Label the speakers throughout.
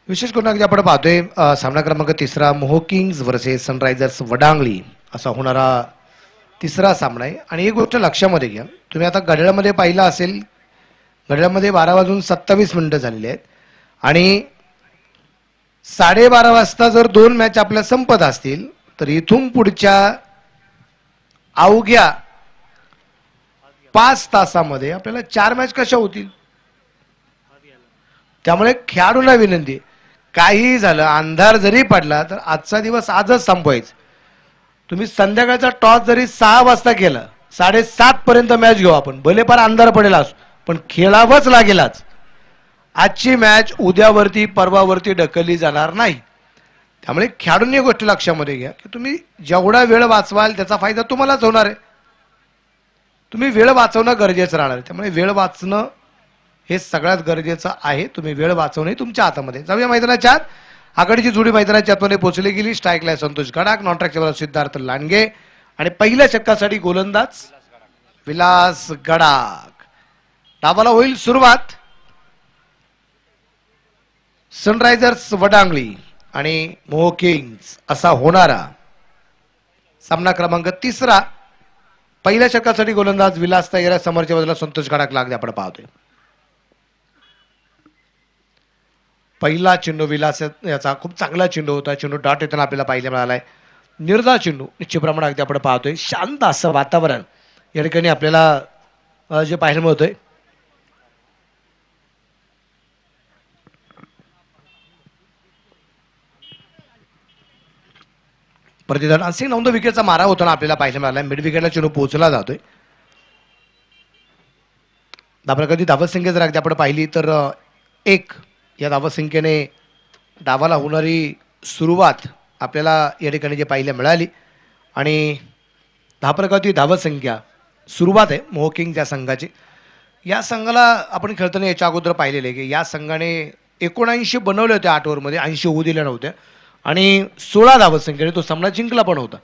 Speaker 1: विशेष करून अगदी आपण पाहतोय सामना क्रमांक तिसरा मोहो किंग्ज वर्सेस सनरायझर्स वडांगली असा होणारा तिसरा सामना आहे. आणि एक गोष्ट लक्षामध्ये घ्या, तुम्ही आता घड्याळामध्ये पाहिलं असेल, घड्याळामध्ये 12:27 झालेले आहेत आणि 12:30 वाजता जर 2 मॅच आपल्या संपत असतील तर इथून पुढच्या अवघ्या 5 तासामध्ये आपल्याला 4 मॅच कशा होतील. त्यामुळे खेळाडूंना विनंती, काही झालं, अंधार जरी पडला तर आजचा दिवस आजच संपवायचा. तुम्ही संध्याकाळचा टॉस जरी 6 वाजता केला, 7:30 पर्यंत मॅच घेऊ आपण, भले फार अंधार पडेल असो, पण खेळावंच लागेलच. आजची मॅच उद्यावरती परवावरती ढकलली जाणार नाही. त्यामुळे खेळाडूंनी एक गोष्ट लक्षामध्ये घ्या की तुम्ही जेवढा वेळ वाचवाल त्याचा फायदा तुम्हालाच होणार आहे. तुम्ही वेळ वाचवणं गरजेचं राहणार आहे. त्यामुळे वेळ वाचणं हे सगळ्यात गरजेचं आहे. तुम्ही वेळ वाचवणे तुमच्या हातामध्ये. जाऊया मैदानाच्या आत. आघाडीची जोडी मैदानाच्या आतमध्ये पोहोचली गेली. स्ट्राईकला संतोष गडाख, नॉन स्ट्राईकच्या सिद्धार्थ लांडगे आणि पहिल्या षटकासाठी गोलंदाज विलास गडाख. डावाला होईल सुरुवात. सनरायझर्स वडांगली आणि मोहो किंग्ज असा होणारा सामना क्रमांक तिसरा. पहिल्या षटकासाठी गोलंदाज विलास तयार, समोरच्या बाजूला संतोष गडाख लागले आपण पाहतोय. पहिला चेंडू विलास याचा खूप चांगला चेंडू होता. चेंडू डॉट येताना आपल्याला पाहायला मिळालाय. निर्धार चेंडू निश्चित प्रमाणात अगदी आपण पाहतोय. शांत असं वातावरण या ठिकाणी आपल्याला जे पाहायला मिळतंय. प्रतिदान असे 9 विकेटचा मारा होताना आपल्याला पाहायला मिळाला. मिड विकेटला चेंडू पोहोचला जातोय. कधी धावसंख्या जर अगदी आपण पाहिली तर 1 या धावसंख्येने डावाला होणारी सुरुवात आपल्याला या ठिकाणी जे पाहायला मिळाली. आणि 10 प्रकारची धावसंख्या सुरुवात आहे मोहो किंग्ज या संघाची. या संघाला आपण खेळताना याच्या अगोदर पाहिलेलं आहे की या संघाने 79 बनवले होते 8 ओव्हरमध्ये, 80 होऊ दिल्या नव्हत्या आणि 16 धावसंख्येने तो सामना जिंकला पण होता.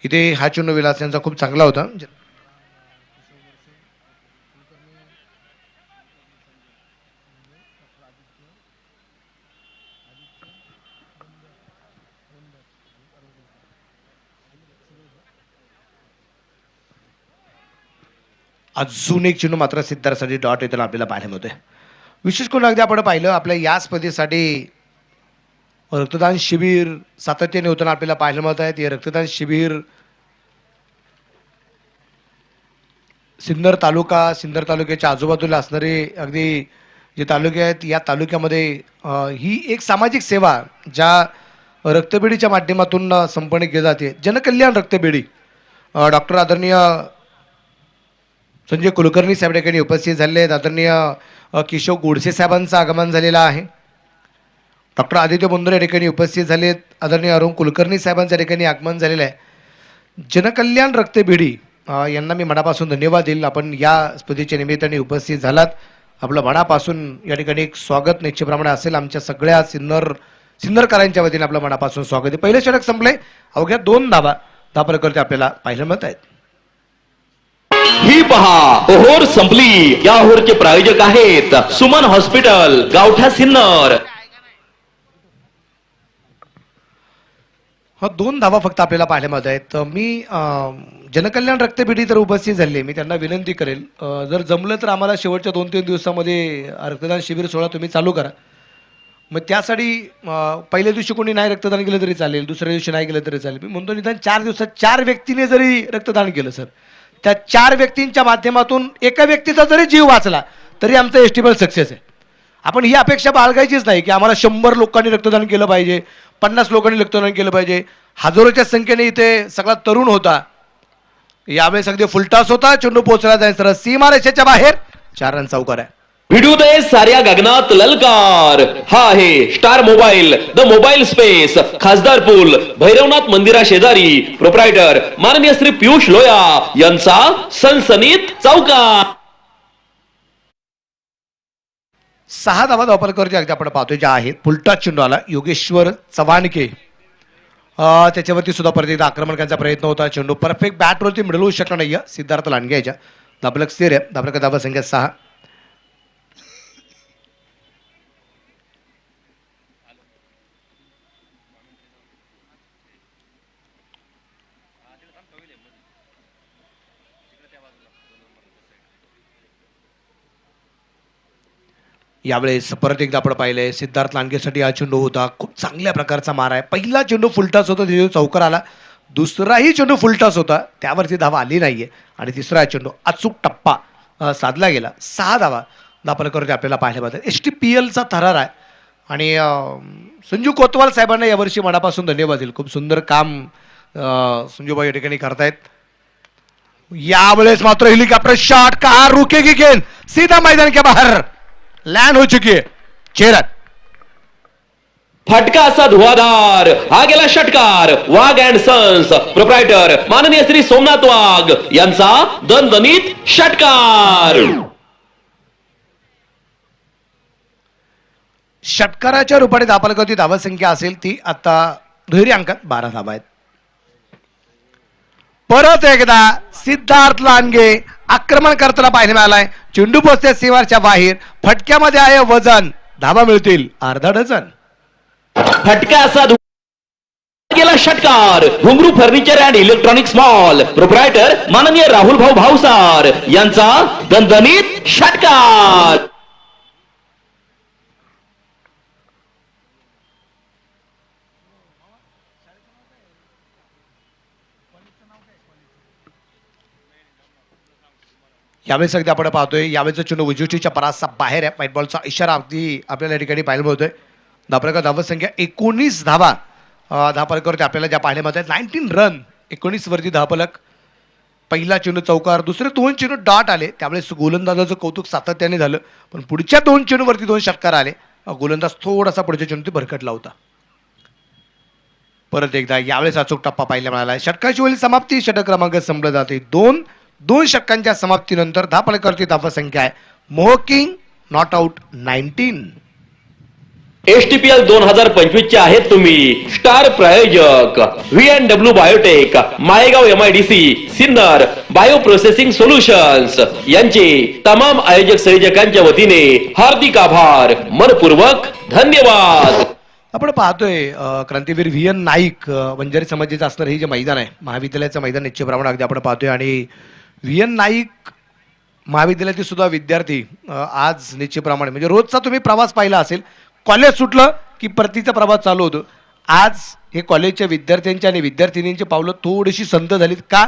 Speaker 1: इथे हा चेंडू विलास यांचा खूप चांगला होता. अजून एक चेंडू मात्र सिद्धार्थसाठी डॉट येताना आपल्याला पाहायला मिळतोय. विशेष करून अगदी आपण पाहिलं आपल्या या स्पर्धेसाठी रक्तदान शिबिर सातत्याने होताना आपल्याला पाहायला मिळत आहे. हे रक्तदान शिबिर सिन्नर तालुक्याच्या आजूबाजूला असणारे अगदी जे तालुके आहेत, या तालुक्यामध्ये ही एक सामाजिक सेवा ज्या रक्तपेढीच्या माध्यमातून संपन्न केली जाते. जनकल्याण रक्तपेढी डॉक्टर आदरणीय संजय कुलकर्णी साहेब ठिकाणी उपस्थित झालेले आहेत. आदरणीय केशव गोडसे साहेबांचं आगमन झालेलं आहे. डॉक्टर आदित्य बोंदरे या ठिकाणी उपस्थित झालेत. आदरणीय अरुण कुलकर्णी साहेबांच्या ठिकाणी आगमन झालेलं आहे. जनकल्याण रक्तपेढी यांना मी मनापासून धन्यवाद देईल. आपण या स्पर्धेच्या निमित्ताने उपस्थित झालात. आपलं मनापासून या ठिकाणी एक स्वागत निश्चितप्रमाणे असेल. आमच्या सगळ्या सिन्नरकरांच्या वतीने आपलं मनापासून स्वागत आहे. पहिले षटक संपले. अवघ्या 2 धावा करते आपल्याला पाहायला मिळत आहेत.
Speaker 2: ही पहा ओहोर संपली. या ओहोरचे प्रायोजक आहेत सुमन हॉस्पिटल, गावठा सिन्नर.
Speaker 1: हा 2 धावा फक्त आपल्याला पाहायला मिळत आहेत. मी जनकल्याण रक्तपेढी तर उपस्थित झाले, मी त्यांना विनंती करेल जर जमलं तर आम्हाला शेवटच्या 2-3 दिवसामध्ये रक्तदान शिबिर सोहळा तुम्ही चालू करा. मग त्यासाठी पहिल्या दिवशी कोणी नाही रक्तदान केलं तरी चालेल, दुसऱ्या दिवशी नाही केलं तरी चालेल. मी म्हणतो निदान 4 दिवसात 4 व्यक्तीने जरी रक्तदान केलं सर, त्या 4 व्यक्तींच्या माध्यमातून एका व्यक्तीचा जरी जीव वाचला तरी आमचं एस्टिमेट सक्सेस आहे. आपण ही अपेक्षा बाळगायचीच नाही की आम्हाला 100 लोकांनी रक्तदान केलं पाहिजे, 50 लोकांनी रक्तदान केलं पाहिजे. हजारोच्या संख्येने इथे सगळा तरुण होता. यावेळेस अगदी फुलटास होता. चेंडू पोहोचला जायचं सीमारेषेच्या बाहेर. 4 रन चौकार आहे.
Speaker 2: भिडू दे साऱ्या गगनात ललकार. हा आहे star mobile, the mobile space, खासदार पूल, भैरवनाथ मंदिरा शेजारी. प्रोप्रायटर माननीय श्री पियुष लोया यांचा सनसनीत चौकार.
Speaker 1: 6 धावा धावपलकावरती अगदी आपण पाहतोय ज्या आहेत. फुलटा चेंडू आला. योगेश्वर चव्हाणके त्याच्यावरती सुद्धा परत एकदा आक्रमण करण्याचा प्रयत्न होता. चेंडू परफेक्ट बॅटवरती मिळवू शकला नाही सिद्धार्थ लांडगे याच्या. धाबलक स्थिर आहे. धाबलक धावा संख्या 6. यावेळेस परत एकदा आपण पाहिलंय सिद्धार्थ लांडगेसाठी हा चेंडू होता, खूप चांगल्या प्रकारचा मार आहे. पहिला चेंडू फुलटॉस होता, तिथे चौकार आला. दुसराही चेंडू फुलटॉस होता, त्यावरती धावा आली नाहीये. आणि तिसरा चेंडू अचूक टप्पा साधला गेला. 6 धावा धापलकरती आपल्याला पाहायला मिळतात. STPLचा थरार आहे. आणि संजू कोतवाल साहेबांना यावर्षी मनापासून धन्यवाद देईल. खूप सुंदर काम संजूभाई या ठिकाणी करतायत. यावेळेस मात्र हेलिकॉप्टर शॉट का रुकेगी गेंद सीधा मैदान के बाहर लैंड हो चुकी है. 6 रन.
Speaker 2: फटका असा धुवाधार, हा गेला षटकार. वाघ अँड सन्स प्रोप्रायटर माननीय श्री सोमनाथ वाघ यांचा दणदणीत षटकार.
Speaker 1: षटकाराच्या रूपाने धापलकरती धावसंख्या असेल ती आता दुहेरी अंकात 12 धावा आहेत. परत एकदा सिद्धार्थ लांडगे आक्रमण करताना पाहायला मिळालाय. चेंडू पोचते सीमारच्या बाहेर. फटक्यामध्ये आहे वजन. धावा मिळतील अर्धा डझन.
Speaker 2: फटका असा गेला षटकार. घुंगरू furniture and electronics mall proprietor माननीय राहुल भाऊ भावसार यांचा दणदणीत षटकार.
Speaker 1: यावेळेस अगदी आपण पाहतोय यावेळेचा चेंडू उजवीच्या परासचा बाहेर आहे. व्हाईट बॉलचा इशारा अगदी आपल्याला या ठिकाणी पाहायला मिळतोय. धापलकर धावसंख्या 19 धावा धापलकरती आपल्याला ज्या पाहायला मिळतात. 19 रन 19 वरती धापलक. पहिला चेंडू चौकार, दुसरे 2 चेंडू डॉट आले. त्यावेळेस गोलंदाजाचं कौतुक सातत्याने झालं. पण पुढच्या 2 चेंडूवरती 2 षटकार आले. गोलंदाज थोडासा पुढच्या चेंडू भरकटला होता. परत एकदा यावेळेस अचूक टप्पा पाहायला मिळाला. षटकाची वेळी समाप्ती. षटक क्रमांक संपलं जाते. 2 षटकांच्या समाप्तीनंतर धापलकरती धावसंख्या आहे. मोहकिंग नॉट आउट 19.
Speaker 2: STPL 2025 चे आहेत तुम्ही स्टार प्रायोजक VNW biotech, Mayegaon MIDC, Sinnar bio processing solutions यांचे तमाम आयोजक संयोजकांच्या वतीने हार्दिक आभार, मनपूर्वक धन्यवाद.
Speaker 1: आपण पाहतोय क्रांतीवीर VN नाईक वंजारी समाजाचं असणारं हे जे मैदान आहे महाविद्यालयाचं मैदान निश्चितप्रमाणे अगदी आपण पाहतोय. आणि VN नाईक महाविद्यालयातील सुद्धा विद्यार्थी आज निश्चितप्रमाणे म्हणजे रोजचा तुम्ही प्रवास पाहिला असेल. कॉलेज सुटलं की परतीचा प्रवास चालू होतो. आज हे कॉलेजच्या विद्यार्थ्यांची आणि विद्यार्थिनींची पावलं थोडीशी संत झालीत. का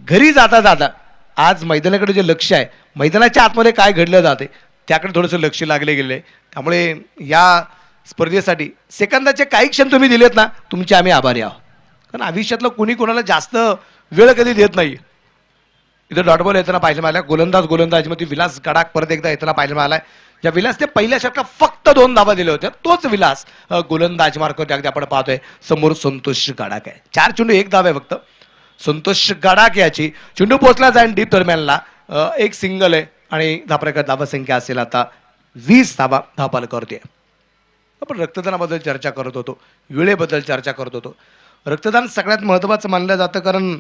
Speaker 1: घरी जाता जाता आज मैदानाकडे जे लक्ष आहे, मैदानाच्या आतमध्ये काय घडलं जाते त्याकडे थोडंसं लक्ष लागले गेले. त्यामुळे या स्पर्धेसाठी सेकंदाचे काही क्षण तुम्ही दिलेत ना, तुमचे आम्ही आभारी आहोत. कारण आयुष्यातलं कुणी कोणाला जास्त वेळ कधी देत नाही. इथं डॉट बॉल येताना पाहायला मिळाला. गोलंदाजमध्ये विलास गडाख परत एकदा येताना पाहायला मिळालाय. ज्या विलासने पहिल्या षटकात फक्त 2 धावा दिल्या होत्या तोच विलास गोलंदाज मार्फत अगदी आपण पाहतोय. समोर संतोष गडाख आहे. 4 चेंडू 1 धाव आहे फक्त. संतोष गडाख याची चेंडू पोचला जाईल डीप दरम्यानला. 1 सिंगल आहे आणि धापरेकर धावसंख्या असेल आता 20 धावा धापाल करते. आपण रक्तदानाबद्दल चर्चा करत होतो, वेळेबद्दल चर्चा करत होतो. रक्तदान सगळ्यात महत्त्वाचं मानलं जातं कारण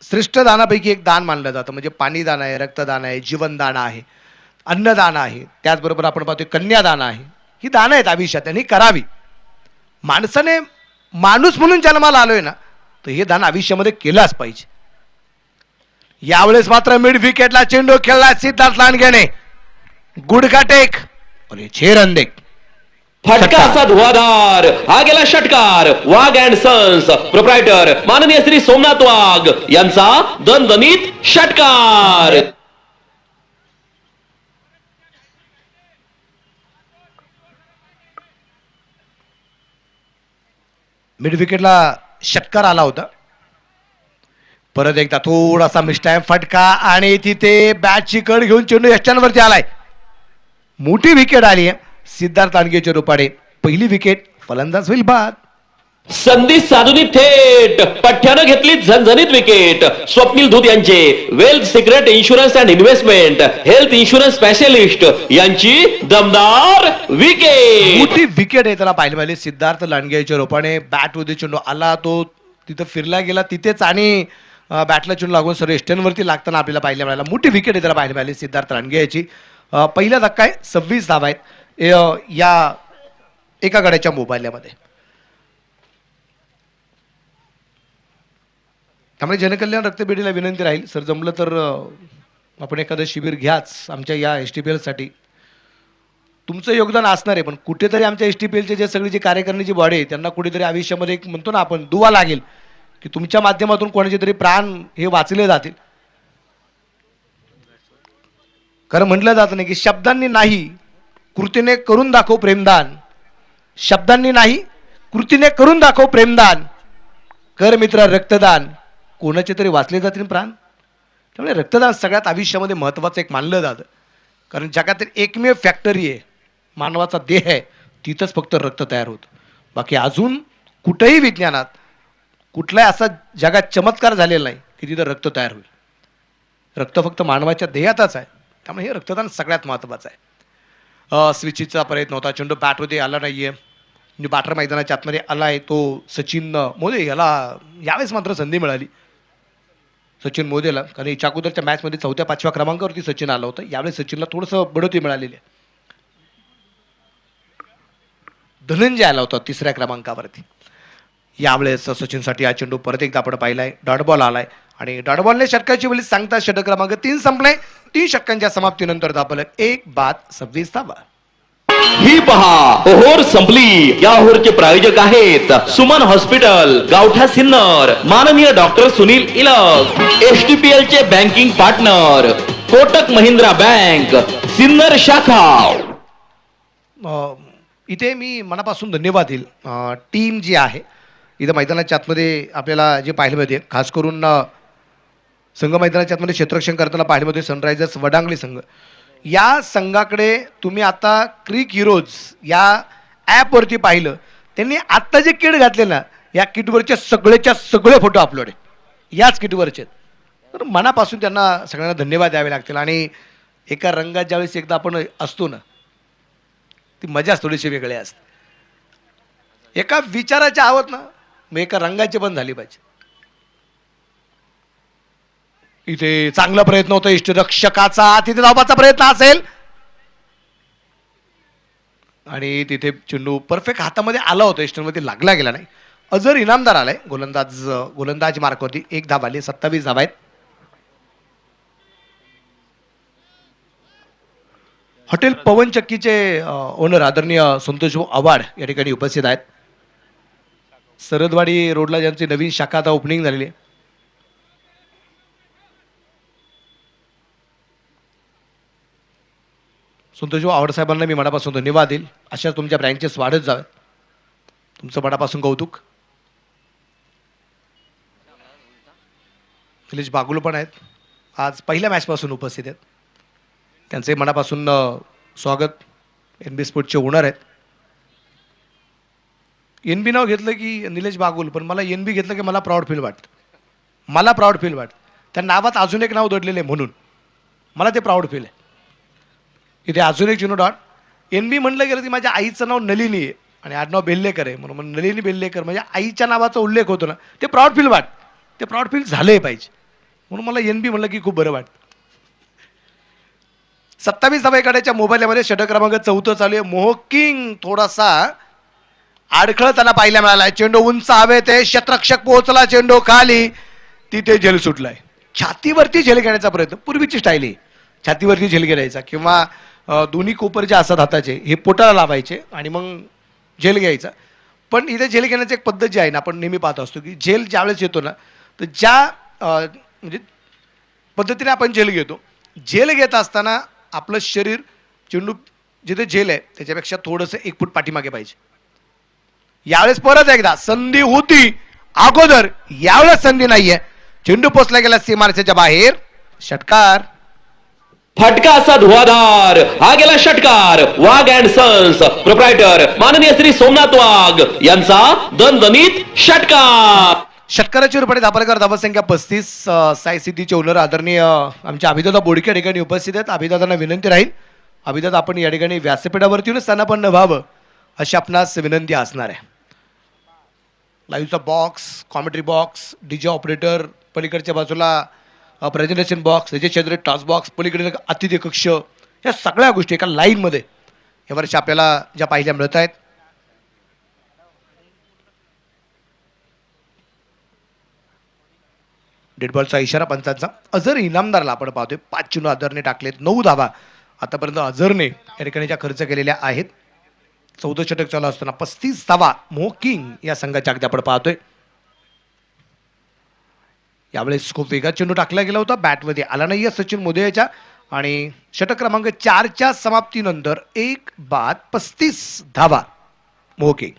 Speaker 1: श्रेष्ठ दानापैकी एक दान मानलं जातं. म्हणजे पाणीदान आहे, रक्तदान आहे, जीवनदान आहे, अन्नदान आहे, त्याचबरोबर आपण पाहतोय कन्यादान आहे. ही दानं आहेत आयुष्यात आणि करावी. माणसाने माणूस म्हणून जन्माला आलोय ना, तर हे दान आयुष्यामध्ये केलंच पाहिजे. यावेळेस मात्र मिड विकेटला चेंडू खेळला सिद्धार्थ लांडगेने. गुडघा टेक आणि 6 रन देख.
Speaker 2: फटका असा धुवाधार, हा गेला षटकार. वाघ अँड सन्स प्रोप्रायटर माननीय श्री सोमनाथ वाघ यांचा दणदणीत षटकार.
Speaker 1: मिड विकेटला षटकार आला होता. परत एकदा थोडासा मिस्टाईम फटका आणि तिथे बॅटची कड घेऊन चेंडू यष्टांवरती आलाय. मोठी विकेट आली आहे सिद्धार्थ लांडगेच्या रूपाने. पहिली विकेट, फलंदाज होईल बाद.
Speaker 2: संधी साधून थेट पठ्ठ्यानं घेतली झणझणीत विकेट. स्वप्नील धूत यांचे wealth secret insurance and investment health insurance specialist यांची दमदार विकेट.
Speaker 1: मोठी विकेट आहे त्याला पाहायला मिळाली सिद्धार्थ लांडगेच्या रूपाने. बॅट मध्ये चेंडू आला, तो तिथं फिरला गेला तिथेच आणि बॅटला चेंडू लागून सर्व एस्टनवरती लागताना आपल्याला पाहायला मिळाला. मोठी विकेट आहे त्याला पाहायला मिळाली सिद्धार्थ लांडगे याची. पहिला धक्का आहे, 26 धावा आहेत या एका गड्याच्या मोबाईलमध्ये. त्यामुळे जनकल्याण रक्तपेढीला विनंती राहील, सर जमलं तर आपण एखादं शिबिर घ्याच आमच्या या STPL साठी. तुमचं योगदान असणार आहे, पण कुठेतरी आमच्या STPLचे जे सगळी जी कार्यकारिणीची बॉडी आहे त्यांना कुठेतरी आयुष्यामध्ये एक म्हणतो ना आपण दुवा लागेल की तुमच्या माध्यमातून कोणाचे तरी प्राण हे वाचले जातील. कारण म्हटलं जात नाही की शब्दांनी नाही कृतीने करून दाखव प्रेमदान, शब्दांनी नाही कृतीने करून दाखव प्रेमदान, कर मित्रा रक्तदान, कोणाचे तरी वाचले जातील प्राण. त्यामुळे रक्तदान सगळ्यात आयुष्यामध्ये महत्त्वाचं एक मानलं जातं. कारण जगातील एकमेव फॅक्टरी आहे मानवाचा देह आहे, तिथंच फक्त रक्त तयार होतं. बाकी अजून कुठेही विज्ञानात कुठलाही असा जगात चमत्कार झालेला नाही की तिथं रक्त तयार होईल. रक्त फक्त मानवाच्या देहातच आहे. त्यामुळे हे रक्तदान सगळ्यात महत्त्वाचं आहे. स्विचीचा प्रयत्न होता, चेंडू बॅटमध्ये आला नाही आहे, म्हणजे बॅटर मैदानाच्या आतमध्ये आला आहे तो सचिन मोदे. याला यावेळेस मात्र संधी मिळाली सचिन मोदेला, कारण याच्या अगोदरच्या मॅचमध्ये 4-5व्या क्रमांकावरती सचिन आला होता. यावेळेस सचिनला थोडंसं बढती मिळालेली आहे. धनंजय आला होता 3ऱ्या क्रमांकावरती. यावेळेस सचिनसाठी हा चेंडू परत एकदा आपण पाहिलाय, डॉट बॉल आलाय आणि डॉट बॉलने षटकाची वेळी सांगता षटक क्रमांक 3 संपले. 3 षटकांच्या समाप्तीनंतर दाखवलं 1-26 धावा.
Speaker 2: ही पहा ओहोर संपली. या ओहोरचे प्रायोजक आहेत सुमन हॉस्पिटल, गावठा सिन्नर, माननीय डॉक्टर सुनील इलक, STPL चे banking partner Kotak Mahindra bank Sinnar शाखा.
Speaker 1: इथे मी मनापासून धन्यवाद देईल. टीम जी आहे इथं मैदानाच्या आतमध्ये आपल्याला जे पाहायला मिळते, खास करून संघ मैदानाच्या आतमध्ये क्षेत्ररक्षण करताना पाहायला मिळते सनरायझर्स वडांगली संघ. या संघाकडे तुम्ही आता क्रिक हिरोज या ॲपवरती पाहिलं, त्यांनी आत्ता जे किट घातले ना या किटवरचे सगळेच्या सगळे फोटो अपलोड आहे याच किटवरचे. तर मनापासून त्यांना सगळ्यांना धन्यवाद द्यावे लागतील. आणि एका रंगात ज्यावेळेस एकदा आपण असतो ना ती मजाच थोडीशी वेगळी असते. एका विचाराच्या आवत ना मग एका रंगाची पण झाली पाहिजे. इथे चांगला प्रयत्न होता इष्टरक्षकाचा, तिथे धावाचा प्रयत्न असेल आणि तिथे चेंडू परफेक्ट हातामध्ये आला होता, इष्टरमध्ये लागला गेला नाही. अजर इनामदार आलाय गोलंदाज मार्कवरती. 1 धाव आली, 27 धावा आहेत. हॉटेल पवन चक्कीचे ओनर आदरणीय संतोष आव्हाड या ठिकाणी उपस्थित आहेत. सरदवाडी रोडला ज्यांची नवीन शाखा आता ओपनिंग झालेली आहे. संतोष आव्हाड साहेबांना मी मनापासून धन्यवाद देईल. अशा तुमच्या ब्रँचेस वाढत जाव्यात. तुमचं मनापासून कौतुक. निलेश बागुल पण आहेत, आज पहिल्या मॅचपासून उपस्थित आहेत. त्यांचे मनापासून स्वागत. NB स्पोर्ट्सचे ओनर आहेत. NB नाव घेतलं की निलेश बागुल, पण मला NB घेतलं की मला प्राऊड फील वाटतं. मला प्राऊड फील वाटतं. त्या नावात अजून एक नाव दडलेलं आहे म्हणून मला ते प्राऊड फील आहे. इथे अजून एक डॉट. NB म्हटलं गेलं की माझ्या आईचं नाव नलिनी आहे आणि आडनाव बेल्लेकर आहे, म्हणून नलिनी बेल्लेकर म्हणजे आईच्या नावाचा उल्लेख होतो ना, ते प्राऊड फील वाटतं. ते प्राऊड फील झालंय पाहिजे म्हणून मला NB म्हणलं की खूप बरं वाटतं. 27 धावा एकाड्याच्या मोबाईलमध्ये षटक क्रमांक 4 चालू आहे. मोहकिंग थोडासा अडखळताना पाहायला मिळाला. चेंडू उंच हवेत आहे, क्षेत्ररक्षक पोहोचला, चेंडू खाली, तिथे झेल सुटलाय. छातीवरती झेल घेण्याचा प्रयत्न, पूर्वीची स्टाईल आहे छातीवरती झेल घ्यायचा किंवा दोन्ही कोपर जे असतात हाताचे हे पोटाला लावायचे आणि मग झेल घ्यायचा. पण इथे झेल घेण्याची एक पद्धत जी आहे ना आपण नेहमी पाहत असतो की झेल ज्यावेळेस येतो ना तर ज्या म्हणजे पद्धतीने आपण झेल घेतो, झेल घेत असताना आपलं शरीर चेंडू जिथे झेल आहे त्याच्यापेक्षा थोडंसं 1 फूट पाठीमागे पाहिजे. यावेळेस परत एकदा संधी होती अगोदर, यावेळेस संधी नाहीये. चेंडू पोचला गेला सीमारेषेच्या बाहेर. षटकार.
Speaker 2: फटका असा धुवाधार, हा गेला षटकार. वाघ अँड सन्स प्रोप्रायटर माननीय श्री सोमनाथ वाघ यांचा दणदणीत षटकार.
Speaker 1: षटकाराच्या रूपाने धापलकर धावसंख्या 35. साई सिद्धीचे ओनर आदरणीय आमच्या अभिदादा बोडके या ठिकाणी उपस्थित आहेत. अभिदादांना विनंती राहील, अभिदादा आपण या ठिकाणी व्यासपीठावरती येऊन स्थानापन्न व्हावं अशी आपणास विनंती असणार आहे. लाईव्हचा box, commentary box, DJ operator, पलीकडच्या बाजूला प्रेझेंटेशन बॉक्स, याच्या शेजारी टॉस बॉक्स, पलीकडे अतिथी कक्ष, या सगळ्या गोष्टी एका लाईनमध्ये यावर्षी आपल्याला ज्या पाहिल्या मिळत आहेत. डेडबॉलचा इशारा पंचांचा. अजर इनामदारला आपण पाहतोय 5 चेंडू आदरने टाकलेत, 9 धावा. आतापर्यंत अझरने या ठिकाणी ज्या खर्च केलेल्या आहेत 14 षटक चालू असताना 35 धावा मोकिंग या संघाच्या अगदी आपण पाहतोय. यावेळेस खूप वेगात चेंडू टाकला गेला होता, बॅटमध्ये आला नाहीये सचिन मोदियाच्या आणि षटक क्रमांक 4च्या समाप्तीनंतर 1 बाद 35 धावा मोकिंग.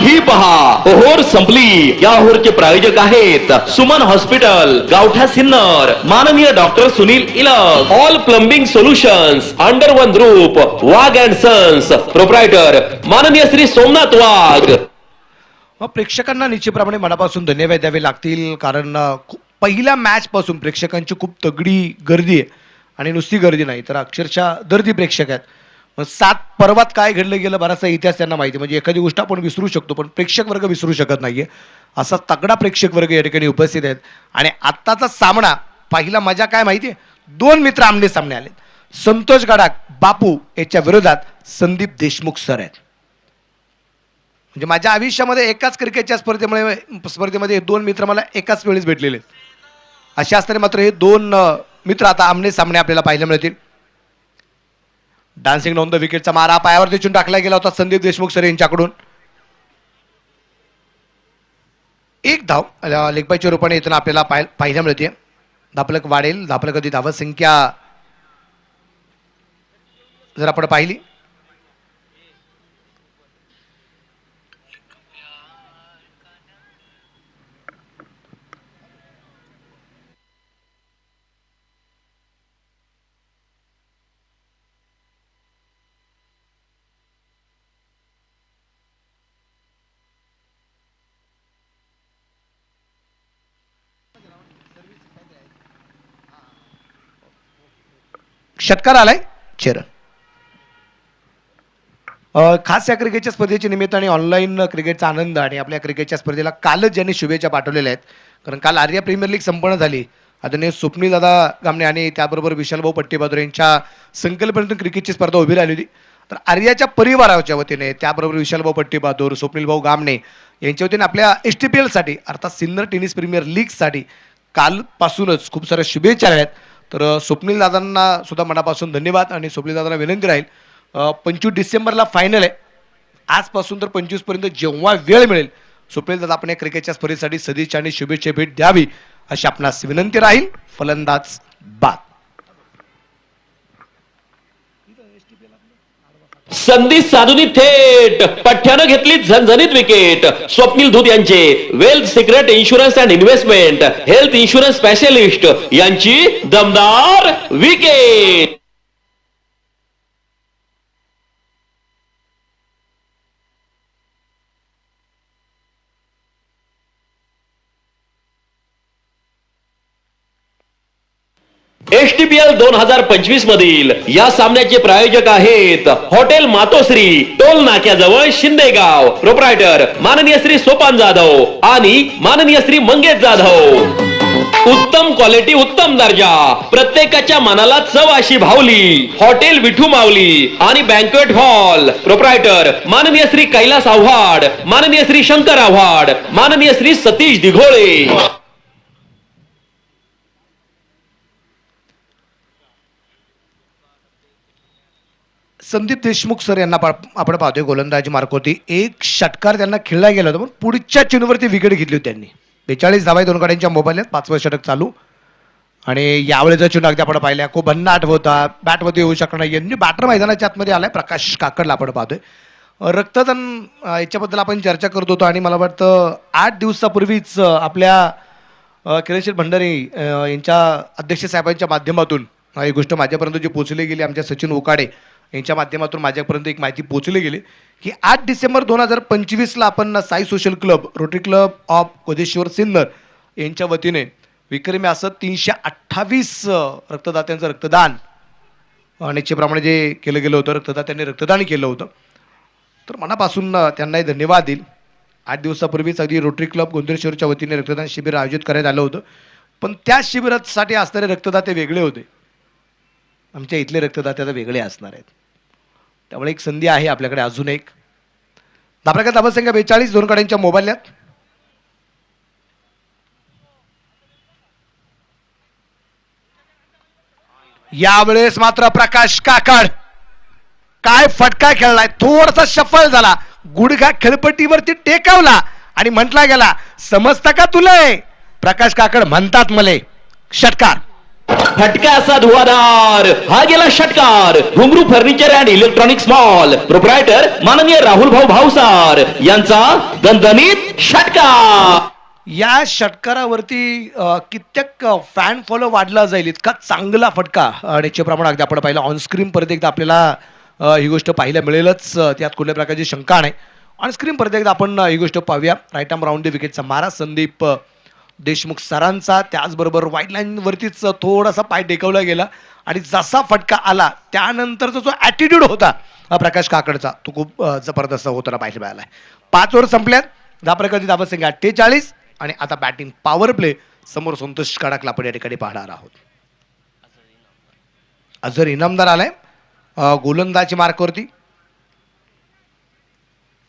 Speaker 2: ही पहा ओहोर संपली. या ओहोरचे प्रायोजक आहेत सुमन हॉस्पिटल, गावठा सिन्नर, माननीय doctor Sunil Ilak, all plumbing solutions under one roof, Wagh and sons, proprietor माननीय श्री सोमनाथ वाघ.
Speaker 1: मग प्रेक्षकांना निश्चितप्रमाणे मनापासून धन्यवाद द्यावे लागतील, कारण पहिल्या मॅच पासून प्रेक्षकांची खूप तगडी गर्दी आहे आणि नुसती गर्दी नाही तर अक्षरशः दर्दी प्रेक्षक आहेत. 7 पर्वात काय घडलं गेलं बराचसा इतिहास त्यांना माहिती, म्हणजे एखादी गोष्ट आपण विसरू शकतो पण प्रेक्षक वर्ग विसरू शकत नाहीये. असा तगडा प्रेक्षक वर्ग या ठिकाणी उपस्थित आहेत. आणि आत्ताचा सामना पहिला मजा काय माहितीये, 2 मित्र आमने सामने आले. संतोष गडाख बापू याच्या विरोधात संदीप देशमुख सर आहेत. म्हणजे माझ्या आयुष्यामध्ये एकाच क्रिकेटच्या स्पर्धेमध्ये 2 मित्र मला एकाच वेळेस भेटलेले. अशा असताना मात्र हे 2 मित्र आता आमने सामने आपल्याला पाहायला मिळतील. डान्सिंग ऑन द विकेटचा मारा पायावर देखील टाकला गेला होता संदीप देशमुख सर यांच्याकडून. 1 धाव लेगबायच्या रूपाने येताना आपल्याला पाहायला मिळते. धापलक वाढेल, धापलक कधी धावत संख्या जर आपण पाहिली षटकार आलाय चरण. खास या क्रिकेटच्या स्पर्धेच्या निमित्ताने ऑनलाईन क्रिकेटचा आनंद आणि आपल्या क्रिकेटच्या स्पर्धेला कालच ज्यांनी शुभेच्छा पाठवलेल्या आहेत, कारण काल आर्या प्रीमियर लीग संपन्न झाली. आदरणीय स्वप्नील दादा गामणे आणि त्याबरोबर विशालभाऊ पट्टीबहादूर यांच्या संकल्पनेतून क्रिकेटची स्पर्धा उभी राहिली होती. तर आर्याच्या परिवाराच्या वतीने त्याबरोबर विशालभाऊ पट्टीबहादूर, स्वप्नीलभाऊ गामणे यांच्या वतीने आपल्या STPL साठी अर्थात सिन्नर टेनिस प्रीमियर लीगसाठी कालपासूनच खूप साऱ्या शुभेच्छा आहेत. तर स्वप्नील दादांना सुद्धा मनापासून धन्यवाद. आणि स्वप्नील दादांना विनंती राहील, 25 डिसेंबरला फायनल आहे. आजपासून तर 25 पर्यंत जेव्हा वेळ मिळेल स्वप्नील दादा आपण या क्रिकेटच्या स्पर्धेसाठी सदिच्छा आणि शुभेच्छा भेट द्यावी अशी आपणास विनंती राहील. फलंदाज बाद.
Speaker 2: संधी साधूनी थेट पठ्ठ्यानं घेतली झणझणीत विकेट. स्वप्नील धूत यांचे wealth secret insurance and investment health insurance specialist यांची दमदार विकेट. STPL 2025 मधील या सामन्याचे प्रायोजक आहेत हॉटेल मातोश्री, टोल नाक्याजवळ शिंदेगाव, प्रोप्रायटर माननीय श्री सोपान जाधव आणि माननीय श्री मंगेश जाधव. उत्तम क्वालिटी, उत्तम दर्जा, प्रत्येकाच्या मनाला चव अशी भावली. हॉटेल विठू माऊली आणि बँक्वेट हॉल, प्रोप्रायटर माननीय श्री कैलास आव्हाड, माननीय श्री शंकर आव्हाड, माननीय श्री सतीश दिघोळे.
Speaker 1: संदीप देशमुख सर यांना आपण पाहतोय गोलंदाजी मार्कोती. 1 षटकार त्यांना खेळला गेला होता पण पुढच्या चेंडूवरती विकेट घेतली होती त्यांनी. 42 धावा 2 गाड्यांच्या मोबाईलने 5वं षटक चालू. आणि यावेळेचा चेंडू अगदी आपण पाहिला खूप भन्नाट होता, बॅटमध्ये येऊ शकणार नाही. यांनी बॅटर मैदानाच्या आतमध्ये आलाय. प्रकाश काकडला आपण पाहतोय. रक्तदान याच्याबद्दल आपण चर्चा करत होतो आणि मला वाटतं 8 दिवसापूर्वीच आपल्या किरणशील भंडारी यांच्या अध्यक्ष साहेबांच्या माध्यमातून ही गोष्ट माझ्यापर्यंत जी पोहोचली गेली, आमच्या सचिन उकाडे यांच्या माध्यमातून माझ्यापर्यंत एक माहिती पोहोचली गेली की 8 डिसेंबर 2025ला आपण Sai social club, Rotary Club of Kodeshwar Sinnar यांच्या वतीने विक्रमी असं 328 रक्तदात्यांचं रक्तदान निश्चितप्रमाणे जे केलं गेलं होतं, रक्तदात्यांनी रक्तदान केलं होतं. तर मनापासून त्यांनाही धन्यवाद देईल. 8 दिवसापूर्वीच अगदी रोटरी क्लब गोंदेश्वरच्या वतीने रक्तदान शिबिर आयोजित करण्यात आलं होतं. पण त्या शिबिरासाठी असणारे रक्तदाते वेगळे होते, आमच्या इथले रक्तदाते आता वेगळे असणार आहेत. त्यामुळे एक संधी आहे आपल्याकडे अजून एक. धापराका धावसंख्या 42 2 गाड्यांच्या मोबाईल्यात. यावेळेस मात्र प्रकाश काकड काय फटका खेळलाय, थोडासा शफल झाला, गुडघा खेळपट्टीवरती टेकवला आणि म्हटला गेला समजता का तुला प्रकाश काकड म्हणतात मले षटकार.
Speaker 2: फटका असा धुवाधार, हा गेला षटकार. घुंगरू furniture and electronics mall proprietor माननीय राहुल भाऊ भावसार यांचा दणदणीत षटकार.
Speaker 1: या षटकारावरती कित्येक फॅन फॉलो वाढला जाईल इतका चांगला फटका निश्चितप्रमाणे अगदी आपण पाहिलं ऑनस्क्रीन. परत एकदा आपल्याला ही गोष्ट पाहायला मिळेलच, त्यात कुठल्या प्रकारची शंका नाही. ऑनस्क्रीन परत एकदा आपण ही गोष्ट पाहूया. राईट आर्म राऊंड द विकेटचा मारा संदीप देशमुख सरांचा, त्याचबरोबर व्हाईट लाईनवरतीच थोडासा पाय टेकवला गेला आणि जसा फटका आला त्यानंतरचा जो ॲटिट्यूड होता प्रकाश काकडचा तो खूप जबरदस्त होताना पाहायला मिळाला. 5 ओव्हर संपल्यात, धापरकरती धावसंख्या 48 आणि आता बॅटिंग पॉवर प्ले समोर संतोष कडाकला आपण या ठिकाणी पाहणार आहोत. अझर इनामदार आलाय गोलंदाजी मार्कवरती.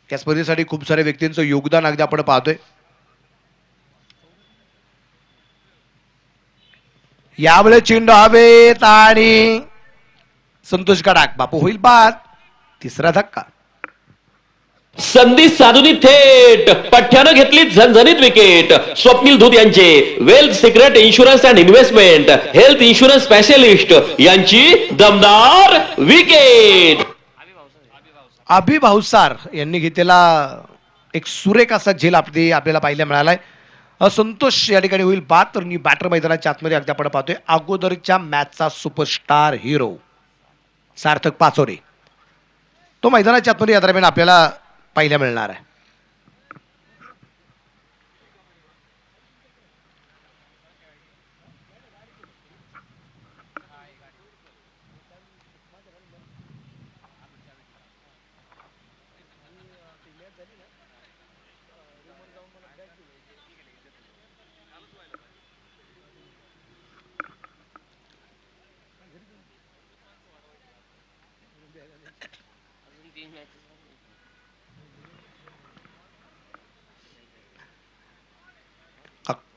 Speaker 1: या स्पर्धेसाठी खूप साऱ्या व्यक्तींचं योगदान अगदी आपण पाहतोय. यावेळेस चेंडू हवेत आणि संतोष कडाक बापू होईल बाद. तिसरा धक्का.
Speaker 2: संधी साधूनी थेट पठ्ठ्यानं घेतली झणझणीत विकेट. स्वप्नील धूत यांचे wealth secret insurance and investment health insurance specialist यांची दमदार विकेट.
Speaker 1: अभि भावसार यांनी घेतलेला एक सुरेख असा झेल आपल्याला पाहायला मिळालाय. संतोष या ठिकाणी होईल बाद. तर बॅटर मैदानाच्या आतमध्ये अगदी आपण पाहतोय अगोदरच्या मॅचचा सुपरस्टार हिरो सार्थक पाचोरे तो मैदानाच्या आतमध्ये या दरम्यान आपल्याला पाहायला मिळणार आहे.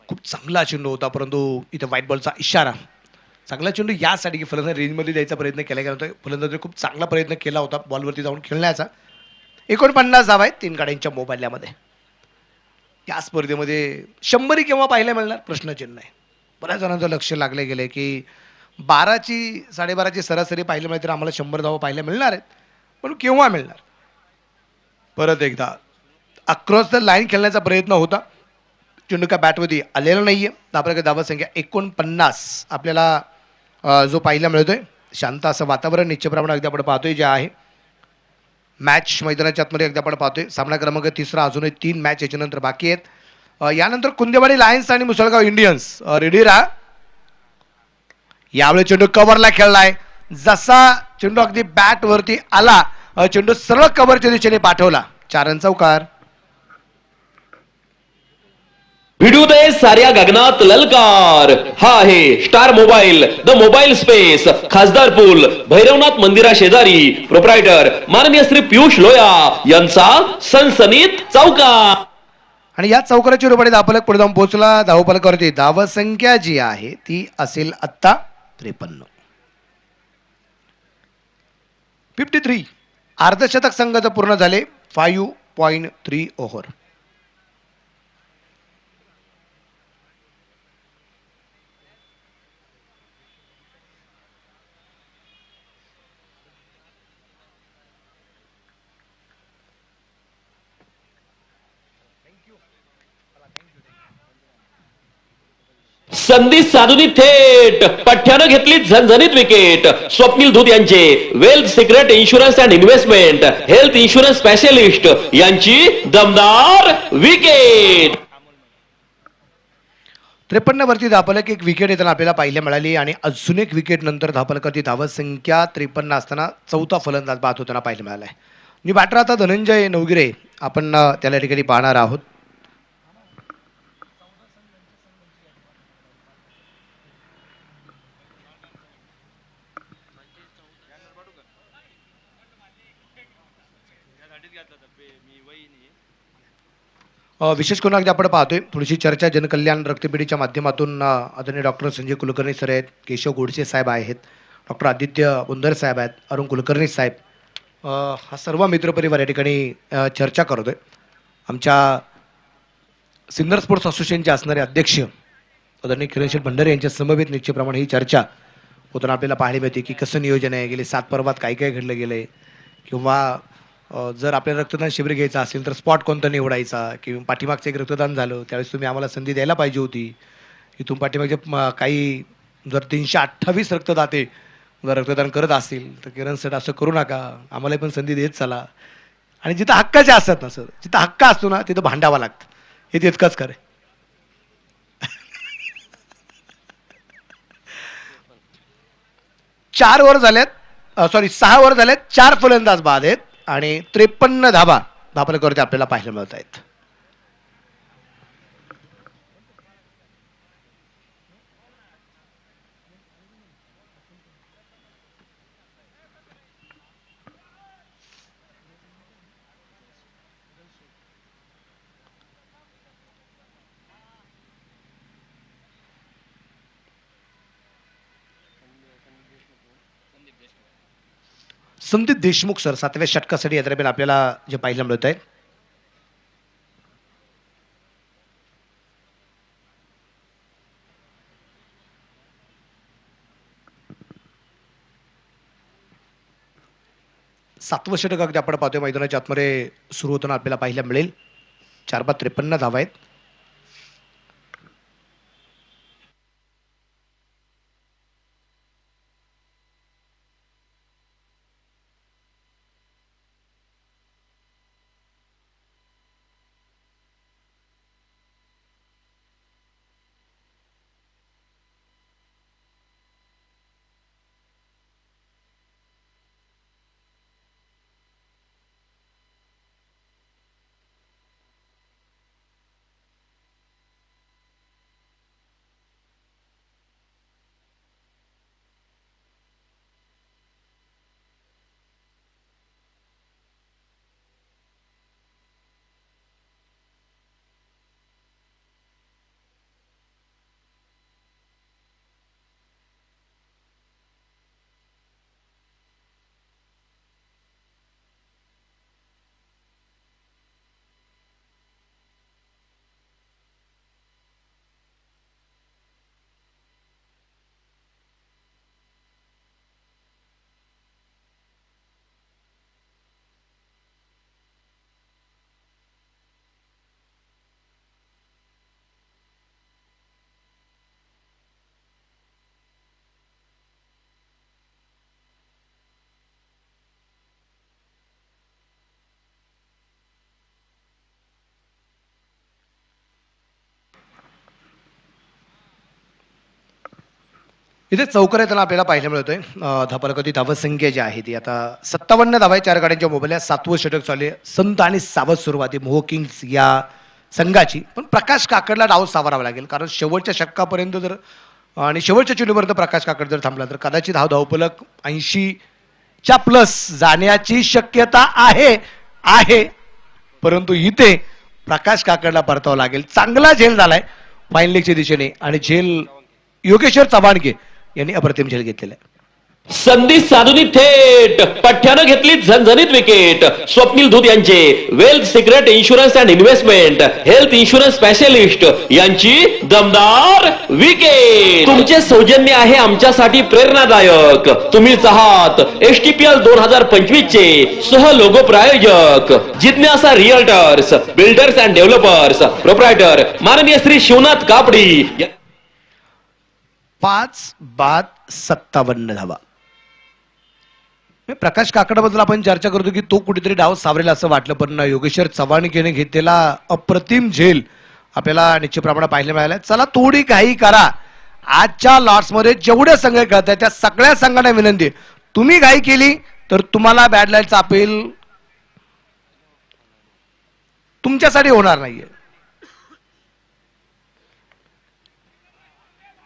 Speaker 1: खूप चांगला चेंडू होता, परंतु इथं व्हाईट बॉलचा इशारा. चांगला चेंडू यासाठी की फलंदाज रेंजमध्ये द्यायचा प्रयत्न केला गेला होता. फलंदाजाने खूप चांगला प्रयत्न केला होता बॉलवरती जाऊन खेळण्याचा. 49 धावा आहेत 3 गाड्यांच्या मोबाईलमध्ये. या स्पर्धेमध्ये 100 केव्हा पाहायला मिळणार प्रश्नचिन्ह आहे. बऱ्याच जणांचं लक्ष लागले गेले की 12ची सरासरी पाहायला मिळते तर आम्हाला 100 धावा पाहायला मिळणार आहेत, पण केव्हा मिळणार. परत एकदा अक्रॉस द लाईन खेळण्याचा प्रयत्न होता, चेंडू का बॅटवरती आलेला नाहीये. आपल्याकडे धावा संख्या 49 आपल्याला जो पाहायला मिळतोय. शांत असं वातावरण निश्चितप्रमाणे अगदी आपण पाहतोय जे आहे. मॅच मैदानाच्या आतमध्ये अगदी आपण पाहतोय. सामना क्रमांक 3 अजूनही 3 मॅच याच्यानंतर बाकी आहेत. यानंतर कुंदेवाडी लायन्स आणि मुसळगाव इंडियन्स रेडी राहा. यावेळी चेंडू कव्हरला खेळलाय. जसा चेंडू अगदी बॅट वरती आला चेंडू सरळ कव्हरच्या दिशेने पाठवला. 4 रन चौकार.
Speaker 2: भिडू दे साऱ्या गगनात ललकार. हा आहे star mobile the mobile space, खासदार पूल, भैरवनाथ मंदिरा शेजारी. प्रोप्रायटर माननीय श्री पियुष लोया यांचा सनसनीत चौकार.
Speaker 1: आणि या चौकाराच्या रूपाने धावफलक पुढे जाऊन पोहोचला. धावफलकावरती धावसंख्या जी आहे ती असेल आत्ता 53. 53 अर्धशतक संघाचं पूर्ण झाले. 5.3 ओव्हर.
Speaker 2: संधी साधूनी थेट पठ्ठ्यानं घेतली झणझणीत विकेट. स्वप्नील धूत यांचे wealth secret insurance and investment health insurance specialist यांची दमदार विकेट.
Speaker 1: 53 वरती धावफलक एक विकेट येताना आपल्याला पाहायला मिळाली आणि अजून एक विकेट नंतर धावफलकावरती धावसंख्या 53 असताना चौथा फलंदाज बाद होताना पाहायला मिळाला आहे. आणि बॅटर आता धनंजय नवगिरे आपण त्याला ठिकाणी पाहणार आहोत. विशेष करून अगदी आपण पाहतोय थोडीशी चर्चा जनकल्याण रक्तपेढीच्या माध्यमातून आदरणीय डॉक्टर संजय कुलकर्णी सर आहेत, केशव गोडसे साहेब आहेत, डॉक्टर आदित्य बुंदर साहेब आहेत, अरुण कुलकर्णी साहेब, हा सर्व मित्रपरिवार या ठिकाणी चर्चा करतोय. आमच्या सिन्नर स्पोर्ट्स असोसिएशनचे असणारे अध्यक्ष आदरणीय किरणशेठ भंडारे यांच्या समवेत निश्चितप्रमाणे ही चर्चा होताना आपल्याला पाहायला मिळते की कसं नियोजन आहे, गेले 7 पर्वात काय काय घडलं गेलं आहे, किंवा जर आपल्याला रक्तदान शिबिर घ्यायचं असेल तर स्पॉट कोणता निवडायचा, किंवा पाठीमागचं एक रक्तदान झालं त्यावेळेस तुम्ही आम्हाला संधी द्यायला पाहिजे होती. इथून पाठीमागचे काही जर 328 रक्तदाते जर रक्तदान करत असतील तर किरण सर असं करू नका, आम्हाला पण संधी देत चला. आणि जिथं हक्काचे असतात ना सर, जिथं हक्क असतो ना तिथं भांडावं लागतं, हे तितकंच खरं. 4 ओव्हर झाल्यात, 6 ओव्हर झाल्यात, 4 फलंदाज बाद आहेत आणि 53 धाबा धापलकरती आपल्याला पाहायला मिळत आहेत. संदीप देशमुख सर 7व्या षटकासाठी या दरम्यान आपल्याला जे पाहायला मिळत आहे. सातवं षटक अगदी आपण पाहतोय मैदानाच्या आतमध्ये सुरू होताना आपल्याला पाहायला मिळेल. 4 बाद 53 धावा आहेत. इथे चौकार येताना आपल्याला पाहायला मिळतोय. धापलकरती धावसंख्या जी आहे ती आता 57 धावा आहे. 4 गाड्यांच्या मोबाईल. 7वं षटक चालू आहे. संत आणि सावध सुरुवाती मोहो किंग्स या संघाची. पण प्रकाश काकडला डाव सावरावा लागेल, कारण शेवटच्या षटकापर्यंत जर आणि शेवटच्या चेंडूपर्यंत प्रकाश काकड जर थांबला तर कदाचित हा धावफलक 80च्या प्लस जाण्याची शक्यता आहे. परंतु इथे प्रकाश काकडला परतावं लागेल. चांगला झेल झालाय फाईन लेगच्या दिशेने आणि झेल योगेश्वर चव्हाणके यांनी अप्रतिम झेल घेतलेला आहे.
Speaker 2: संधी साधूनी थेट पठ्ठ्यानं घेतली झणझणीत विकेट. स्वप्नील धूत यांचे wealth secret insurance and investment health insurance specialist यांची दमदार विकेट. तुमचे सौजन्य आहे आमच्यासाठी प्रेरणादायक. तुम्हीच आहात STPL 2025 चे सह लोगो प्रायोजक. जिज्ञासा realtors, builders and developers, proprietor माननीय श्री शिवनाथ कापडी.
Speaker 1: 5-57 धावा. प्रकाश काकडाबद्दल आपण चर्चा करतो की तो कुठेतरी डाव सावरेल असं वाटलं, पण योगेश्वर चव्हाणकेने घेतलेला अप्रतिम झेल आपल्याला निश्चितप्रमाणे पाहायला मिळाला. चला थोडी काही करा. आजच्या लॉट्समध्ये जेवढे संघ खेळत आहेत त्या सगळ्या संघांना विनंती, तुम्ही घाई केली तर तुम्हाला बॅड लाईटचा अपील तुमच्यासाठी होणार नाहीये.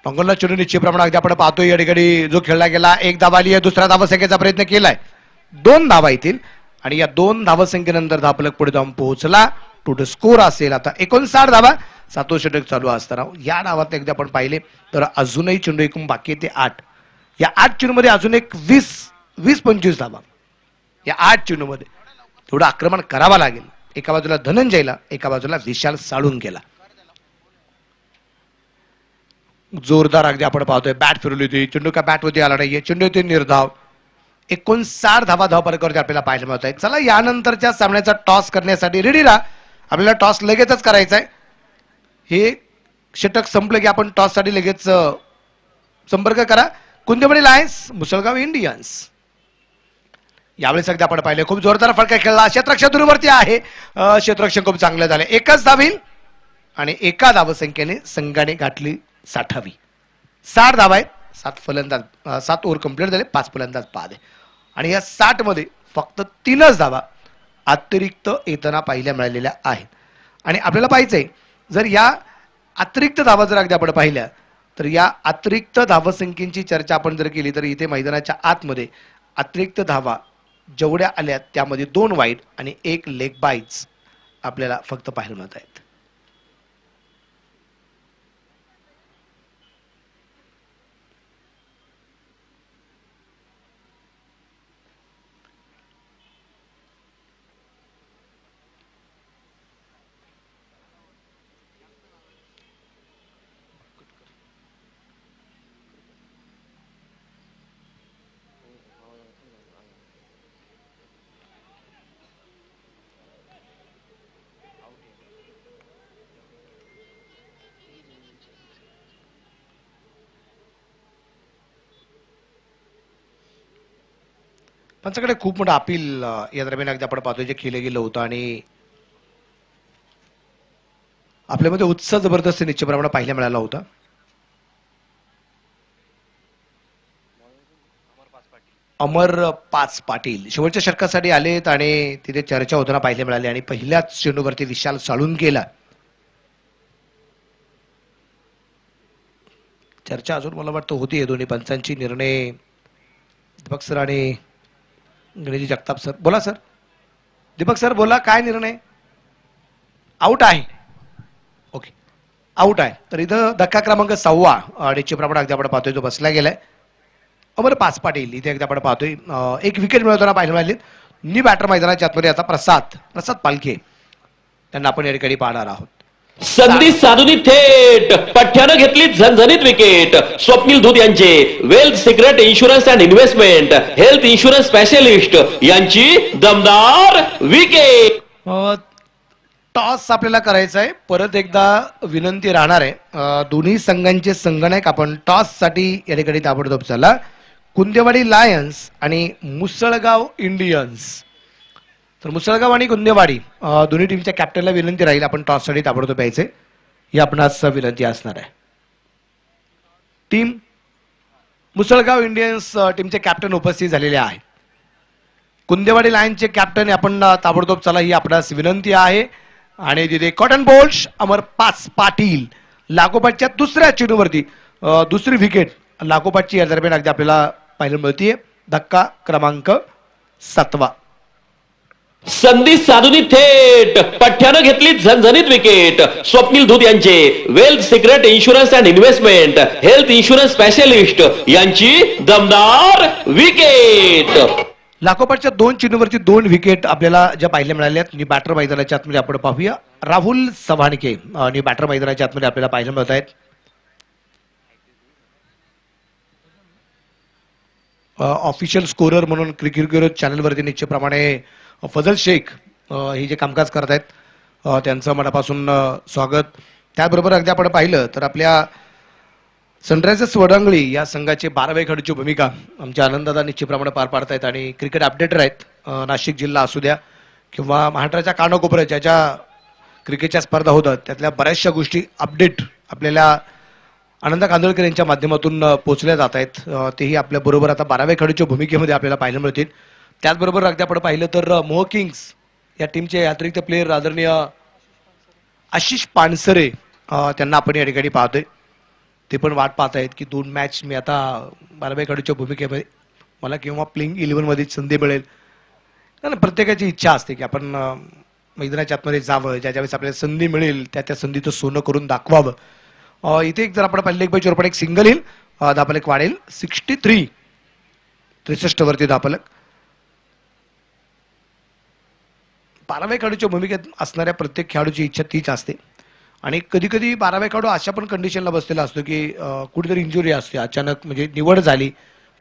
Speaker 1: पंगोलला चेंडू निश्चितप्रमाणे अगदी आपण पाहतोय या ठिकाणी जो खेळला गेला. 1 धावा आली आहे. दुसरा धावसंख्येचा प्रयत्न केलाय. 2 धावा येतील आणि या 2 धावसंख्येनंतर धावफलक पुढे जाऊन पोहोचला. टोटल स्कोर असेल आता 59 धावा. 7वं षटक चालू असताना या डावात एकदा आपण पाहिले तर अजूनही चेंडू एकूण बाकी ते 8. या 8 चेंडूमध्ये अजून एक 20-25 धावा या 8 चेंडूमध्ये थोडं आक्रमण करावं लागेल. एका बाजूला धनंजयला, एका बाजूला विशाल साळुंकेला. जोरदार अगदी आपण पाहतोय बॅट फिरवली होती, चेंडू का बॅटवरती आला नाहीये, चेंडू येते निर्धाव. 59 धावा धावपरकरती आपल्याला पाहायला मिळत आहे. चला यानंतरच्या सामन्याचा टॉस करण्यासाठी रेडी राहा. आपल्याला टॉस लगेचच करायचा आहे. हे षटक संपलं की आपण टॉस साठी लगेच संपर्क करा. Kundewadi Lions, Musalgaon Indians. यावेळेस अगदी आपण पाहिले खूप जोरदार फटका खेळला. क्षेत्ररक्षक दूरवरती आहे, क्षेत्ररक्षण खूप चांगलं झालं. एकच धावील आणि एका धावसंख्येने संघाने गाठली 60वी. 60 धावा आहेत, 7 फलंदाज, 7 ओव्हर कंप्लीट झाले, 5 फलंदाज बाद आहे. आणि या 60 मध्ये फक्त 3च धावा अतिरिक्त येताना पाहिल्या मिळालेल्या आहेत. आणि आपल्याला पाहिजे जर या अतिरिक्त धावा जर अगदी आपण पाहिल्या तर या अतिरिक्त धावसंख्येची चर्चा आपण जर केली तर इथे मैदानाच्या आतमध्ये अतिरिक्त धावा जेवढ्या आल्या त्यामध्ये 2 वाईड आणि 1 लेग बाईट्स आपल्याला फक्त पाहायला मिळत आहेत. पंचाकडे खूप मोठं अपील या दरम्यान अगदी आपण पाहतोय जे केलं गेलं होतं आणि आपल्यामध्ये उत्साह जबरदस्त निश्चितप्रमाणे पाहायला मिळाला होता. अमर 5 पाटील शेवटच्या षटकासाठी आलेत आणि तिथे चर्चा होताना पाहायला मिळाली आणि पहिल्याच चेंडूवरती विशाल साळुंकेला. चर्चा अजून मला वाटतं होती दोन्ही पंचांची. निर्णय दीपक सर आणि गणेशजी जगताप सर. बोला सर. दीपक सर बोला, काय निर्णय? आउट आहे. ओके, आउट आहे. तर इथं धक्का क्रमांक 6 निश्चितप्रमाणे अगदी आपण पाहतोय जो बसला गेलाय. अमर 5 पाटील इथे अगदी आपण पाहतोय एक विकेट मिळवताना पाहायला मिळाली. नी बॅटर मैदानाच्या आतमध्ये आता प्रसाद पालखे त्यांना आपण या ठिकाणी पाहणार आहोत.
Speaker 2: संधी साधून थेट पठ्ठ्यानं घेतली झणझणीत विकेट. स्वप्नील धूत यांचे wealth secret insurance and investment health insurance specialist यांची दमदार विकेट.
Speaker 1: टॉस आपल्याला करायचा आहे. परत एकदा विनंती राहणार आहे दोन्ही संघांचे संगणक आपण टॉस साठी या ठिकाणी ताबडतोब चला. कुंदेवाडी लायन्स आणि मुसळगाव इंडियन्स. तर मुसळगाव आणि कुंदेवाडी दोन्ही टीमच्या कॅप्टनला विनंती राहील आपण टॉस साठी ताबडतोब यायचे. ही आपणास विनंती असणार आहे. टीम मुसळगाव इंडियन्स टीमचे कॅप्टन उपस्थित झालेले आहेत. कुंदेवाडी लायन्सचे कॅप्टन आपण ताबडतोब चला, ही आपणास विनंती आहे. आणि तिथे कॉटन बोल्ट अमर 5 पाटील लागोपाठच्या दुसऱ्या चेंडूवरती दुसरी विकेट लागोपाठची या दरम्यान अगदी आपल्याला पाहायला मिळतीये. धक्का क्रमांक 7.
Speaker 2: संधी साधून थेट पठ्ठ्यानं घेतली झणझणीत विकेट. स्वप्नील धूत यांचे wealth secret insurance and investment health insurance specialist यांची दमदार विकेट.
Speaker 1: लागोपाठच्या 2 चेंडूवरती 2 विकेट आपल्याला ज्या पाहायला मिळाल्या आहेत. बॅटर मैदानाच्या आतमध्ये आपण पाहूया. राहुल सवाणके आणि बॅटर मैदानाच्या आतमध्ये आपल्याला पाहायला मिळत आहेत. ऑफिशियल स्कोरर म्हणून क्रिकेट चॅनलवरती निश्चितप्रमाणे फजल शेख हे जे कामकाज करत आहेत त्यांचं मनापासून स्वागत. त्याबरोबर अगदी आपण पाहिलं तर आपल्या सनरायझर्स वडांगळी या संघाचे 12वे खेळाडूची भूमिका आमच्या आनंददादा निश्चितप्रमाणे पार पाडतायत आणि क्रिकेट अपडेटर आहेत. नाशिक जिल्हा असू द्या किंवा महाराष्ट्राच्या कानाकोपऱ्यात ज्या ज्या क्रिकेटच्या स्पर्धा होतात त्यातल्या बऱ्याचशा गोष्टी अपडेट आपल्याला आनंद कांदोळकर यांच्या माध्यमातून पोहोचल्या जात आहेत. तेही आपल्या बरोबर आता 12व्या खेळाडूच्या भूमिकेमध्ये आपल्याला पाहायला मिळतील. त्याचबरोबर अगदी आपण पाहिलं तर मोह किंग्स या टीमचे अतिरिक्त प्लेयर आदरणीय आशिष पानसरे त्यांना आपण या ठिकाणी पाहतोय. ते पण वाट पाहत आहेत की 2 मॅच मी आता 12व्या खेळाडूच्या भूमिकेमध्ये मला किंवा प्लेइंग 11 मध्ये संधी मिळेल. कारण प्रत्येकाची इच्छा असते की आपण मैदानाच्या आतमध्ये जावं, ज्या ज्यावेळेस आपल्याला संधी मिळेल त्या संधीचं सोनं करून दाखवावं. इथे एक जर आपण पाहिलं एक बाय पण एक सिंगल येईल, धापलक वाढेल 63 वरती धापलक. 12व्या खेळाडूच्या भूमिकेत असणाऱ्या प्रत्येक खेळाडूची इच्छा तीच असते आणि कधी कधी 12व्या खेळाडू अशा पण कंडिशनला बसलेला असतो की कुठेतरी इंजुरी असते, अचानक म्हणजे निवड झाली,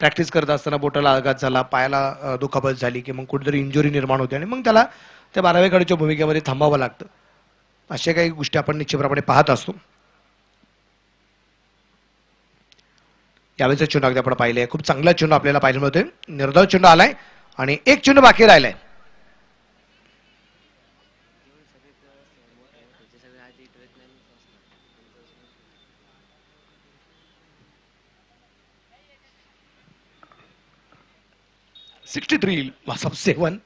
Speaker 1: प्रॅक्टिस करत असताना बोटाला आघात झाला, पायाला दुखापत झाली की मग कुठेतरी इंजुरी निर्माण होते आणि मग त्याला त्या 12व्या खेळाडूच्या भूमिकेमध्ये थांबावं लागतं. अशा काही गोष्टी आपण निश्चितप्रमाणे पाहत असतो. यावेळेचा चेंडू अगदी आपण पाहिले, खूप चांगला चेंडू आपल्याला पाहायला मिळतोय. निर्धाव चेंडू आलाय आणि एक चेंडू बाकी राहिलाय. सब 7.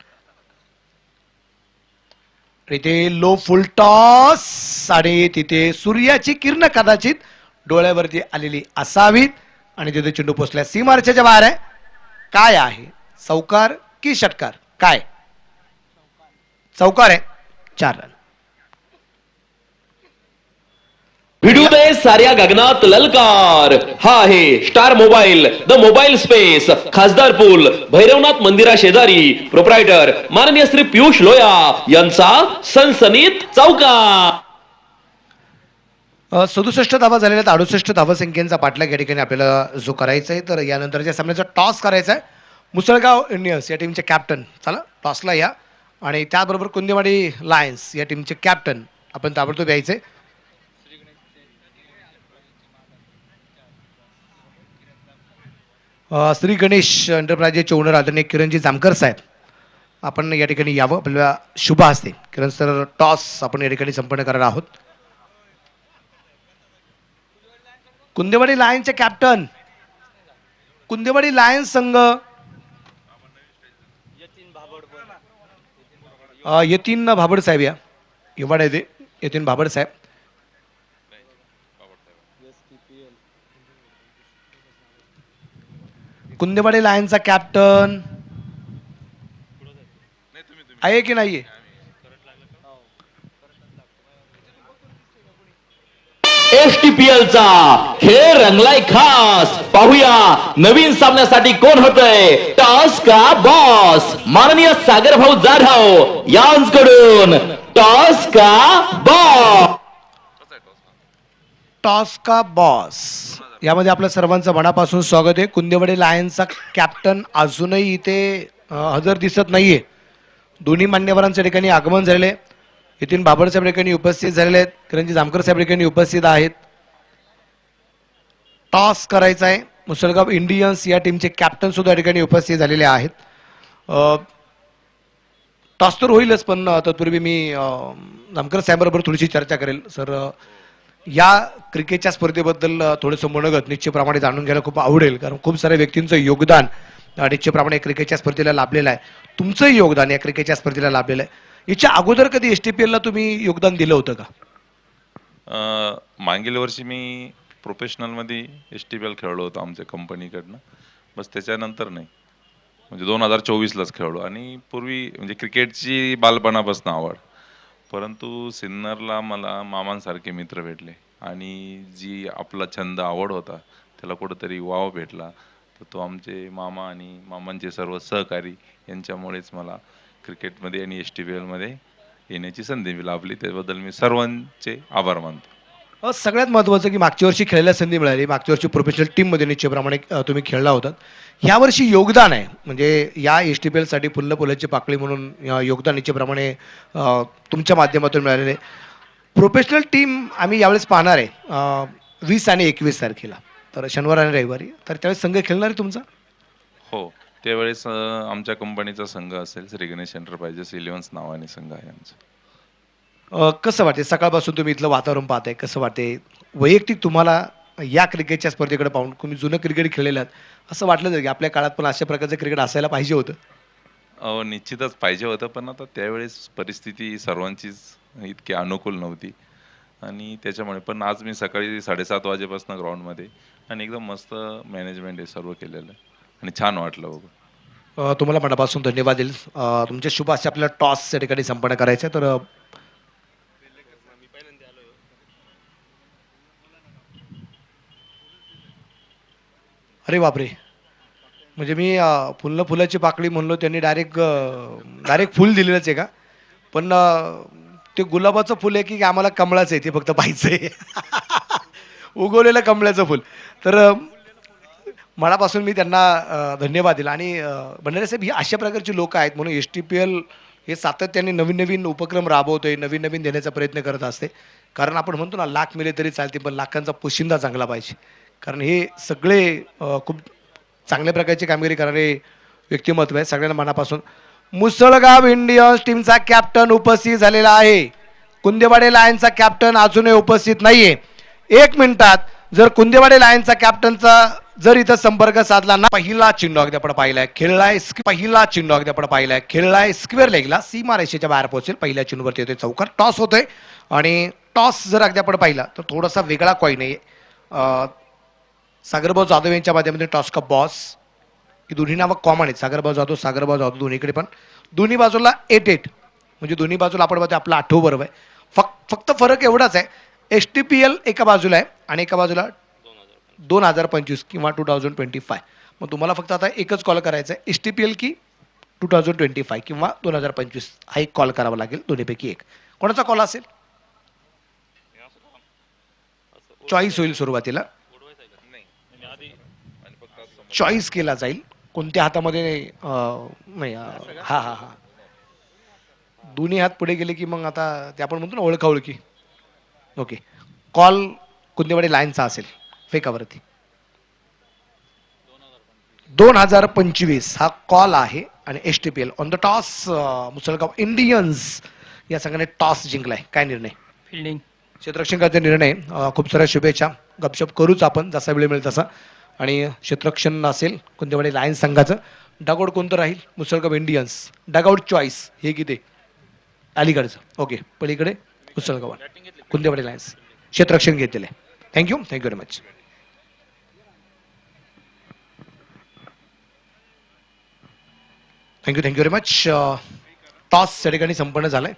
Speaker 1: इथे लो फुल टॉस आणि तिथे सूर्याची किरण कदाचित डोळ्यावरती आलेली असावीत आणि तिथे चेंडू पोचल्या सीमारेषेच्या बाहेर आहे. काय आहे, चौकार की षटकार? काय चौकार आहे. 4 रन.
Speaker 2: भिडू दे साऱ्या गगनात ललकार. हा आहे star mobile, the mobile space, खासदार पूल, भैरवनाथ मंदिरा शेजारी. प्रोप्रायटर माननीय श्री पियुष लोया यांचा सनसनीत चौकार.
Speaker 1: 67 धावा झालेल्या 68 धावा संख्येचा पाठलाग या ठिकाणी आपल्याला जो करायचा आहे, तर यानंतरच्या सामन्याचा टॉस करायचा आहे. मुसळगाव इंडियन्स या टीमचे कॅप्टन चला टॉसला या आणि त्याचबरोबर कुंदेवाडी लायन्स या टीमचे कॅप्टन आपण ताबडतोब यायचे. श्री गणेश एंटरप्राइजेसचे ओनर आदरणीय किरणजी जामकर साहेब आपण या ठिकाणी यावं, आपल्याला शुभ असते. किरण सर, टॉस आपण या ठिकाणी संपन्न करणार आहोत. कुंदेवाडी लायन्सचे कॅप्टन, कुंदेवाडी लायन्स संघ यतीन भाबड साहेब या इवाडा येते. यतीन भाबड साहेब. कुंदेवाडी लायन्सचा कॅप्टन आहे की नाहीये?
Speaker 2: STPL चा खेळ रंगलाय खास. पाहूया नवीन सामन्यासाठी कोण होतंय टॉस का बॉस. माननीय सागर भाऊ जाधव यांकडून टॉस का बॉस.
Speaker 1: टॉस का बॉस यामध्ये आपल्या सर्वांचं मनापासून स्वागत आहे. कुंदेवाडी लायन्सचा कॅप्टन अजूनही इथे हजर दिसत नाहीये. दोन्ही मान्यवरांच्या ठिकाणी आगमन झालेले, यतीन बाबर साहेब ठिकाणी उपस्थित झालेले आहेत, किरणजी जामकर साहेब ठिकाणी उपस्थित आहेत. टॉस करायचा आहे. मुसळगाव इंडियन्स या टीमचे कॅप्टन सुद्धा या ठिकाणी उपस्थित झालेले आहेत. टॉस तर होईलच, पण तत्पूर्वी मी जामकर साहेबांबरोबर थोडीशी चर्चा करेल. सर, या क्रिकेटच्या स्पर्धेबद्दल थोडंसं मनोगत निश्चितप्रमाणे जाणून घ्यायला खूप आवडेल, कारण खूप साऱ्या व्यक्तींचं योगदान निश्चितप्रमाणे क्रिकेटच्या स्पर्धेला लाभलेलं आहे. तुमचंही योगदान या क्रिकेटच्या स्पर्धेला लाभलेलं आहे. याच्या अगोदर कधी STPL ला तुम्ही योगदान दिलं होतं का?
Speaker 3: मागील वर्षी मी प्रोफेशनलमध्ये STPL खेळलो होतो आमच्या कंपनीकडनं, बस त्याच्यानंतर नाही. म्हणजे 2024लाच खेळलो. आणि पूर्वी म्हणजे क्रिकेटची बालपणापासून आवड, परंतु सिन्नरला मला मामांसारखे मित्र भेटले आणि जी आपला छंद आवड होता त्याला कुठंतरी वाव भेटला. तर तो आमचे मामा आणि मामांचे सर्व सहकारी यांच्यामुळेच मला क्रिकेटमध्ये आणि STPLमध्ये येण्याची संधी लाभली. त्याबद्दल मी सर्वांचे आभार मानतो.
Speaker 1: सगळ्यात महत्त्वाचं की मागच्या वर्षी खेळायला संधी मिळाली, मागच्या वर्षी प्रोफेशनल टीममध्ये निश्चितप्रमाणे तुम्ही खेळला होतात. यावर्षी योगदान आहे, म्हणजे या STPL साठी फुल्ल फुलाची पाकळी म्हणून योगदान निश्चितप्रमाणे तुमच्या माध्यमातून मिळालेले. प्रोफेशनल टीम आम्ही यावेळेस पाहणार आहे 20 आणि 21 तारखेला, तर शनिवार आणि रविवारी. तर त्यावेळेस संघ खेळणार आहे तुमचा?
Speaker 3: हो, त्यावेळेस आमच्या कंपनीचा संघ असेल, श्री गणेश एंटरप्राइजेस 11 नावाने संघ आहे आमचा.
Speaker 1: कसं वाटते सकाळपासून तुम्ही इथलं वातावरण पाहताय, कसं वाटते वैयक्तिक तुम्हाला या क्रिकेटच्या स्पर्धेकडे पाहून? तुम्ही जुनं क्रिकेट खेळलेलं आहात, असं वाटलं की आपल्या काळात पण अशा प्रकारचं क्रिकेट असायला पाहिजे होतं?
Speaker 3: निश्चितच पाहिजे होतं, पण आता त्यावेळेस परिस्थिती सर्वांचीच इतकी अनुकूल नव्हती आणि त्याच्यामुळे. पण आज मी सकाळी 7:30 वाजेपासून ग्राउंडमध्ये आणि एकदम मस्त मॅनेजमेंट हे सर्व केलेलं आहे आणि छान वाटलं बघून.
Speaker 1: तुम्हाला मनापासून धन्यवाद देईल. तुमचे शुभ असे आपल्याला टॉस या ठिकाणी संपन्न करायचं आहे. तर अरे बापरे, म्हणजे मी फुलाची पाकळी म्हणलो, त्यांनी डायरेक्ट फुल दिलेलंच आहे का? पण ते गुलाबाचं फुल आहे की आम्हाला कमळाचं आहे ते फक्त पाहायचं आहे. उगवलेलं कमळाचं फुल. तर मनापासून मी त्यांना धन्यवाद दिला. आणि भंडारे साहेब ही अशा प्रकारची लोकं आहेत म्हणून एस टी पी एल हे सातत्याने नवीन नवीन उपक्रम राबवतोय, नवीन नवीन देण्याचा प्रयत्न करत असते. कारण आपण म्हणतो ना, लाख मिळे तरी चालते पण लाखांचा पोशिंदा चांगला पाहिजे. कारण हे सगळे खूप चांगल्या प्रकारची कामगिरी करणारे व्यक्तिमत्व आहे. सगळ्यांना मनापासून मुसळगाव इंडियन्स टीमचा कॅप्टन उपस्थित झालेला आहे. कुंदेवाडे लायन्सचा कॅप्टन अजूनही उपस्थित नाहीये. 1 मिनिटात जर कुंदेवाडे लायन्सचा कॅप्टनचा जर इथं संपर्क साधला ना, पहिला चेंडू अगदी आपण पाहिलाय, खेळलाय स्क्वेअर लेगला, सीमा रेषेच्या बाहेर पोहोचेल. पहिल्या चेंडूवरती येतोय चौकार, टॉस होतोय. आणि टॉस जर अगदी आपण पाहिला तर थोडासा वेगळा कॉईन आहे. सागरभाऊ जाधव यांच्या माध्यमातून टॉस का बॉस, ही दोन्ही नावं कॉमन आहेत. सागरभाऊ जाधव दोन्हीकडे पण. दोन्ही बाजूला 8-8, म्हणजे दोन्ही बाजूला आपण बघतो आपला 8 बरोबर आहे. फक्त फरक एवढाच आहे, एस टी पी एल एका बाजूला आहे आणि एका बाजूला 2025 किंवा 2025. मग तुम्हाला फक्त आता एकच कॉल करायचा आहे, एस टी पी एल की 2025 किंवा 2025 हा एक कॉल करावा लागेल, दोन्हीपैकी एक. कोणाचा कॉल असेल? चॉईस होईल सुरुवातीला, चॉईस केला जाईल. कोणत्या हातामध्ये नाही, हा हा हा, दोन्ही हात पुढे गेले की मग आता ते आपण म्हणतो ना ओळखाओळखी. ओके, कॉल कुंदेवाडी लाईनचा असेल फेकावरती. 2025 हा कॉल आहे आणि S T P L on the toss. Musalgaon Indians या संघाने टॉस जिंकलाय. काय निर्णय?
Speaker 4: फिल्डिंग.
Speaker 1: क्षेत्ररक्षकाचा निर्णय. खूप साऱ्या शुभेच्छा. गपशप करूच आपण जसा वेळ मिळेल तसा. आणि क्षेत्ररक्षण असेल कुंदेवाडी लायन्स संघाचं. डगआउट कोणतं राहील? मुसळगाव इंडियन्स. डगआउट चॉईस हे किती? अलीकडचं. ओके, पलीकडे मुसळगाव, कुंदेवाडी लायन्स क्षेत्ररक्षण घेतलेलं आहे. Thank you very much. Thank you very much. Toss या ठिकाणी संपन्न झालाय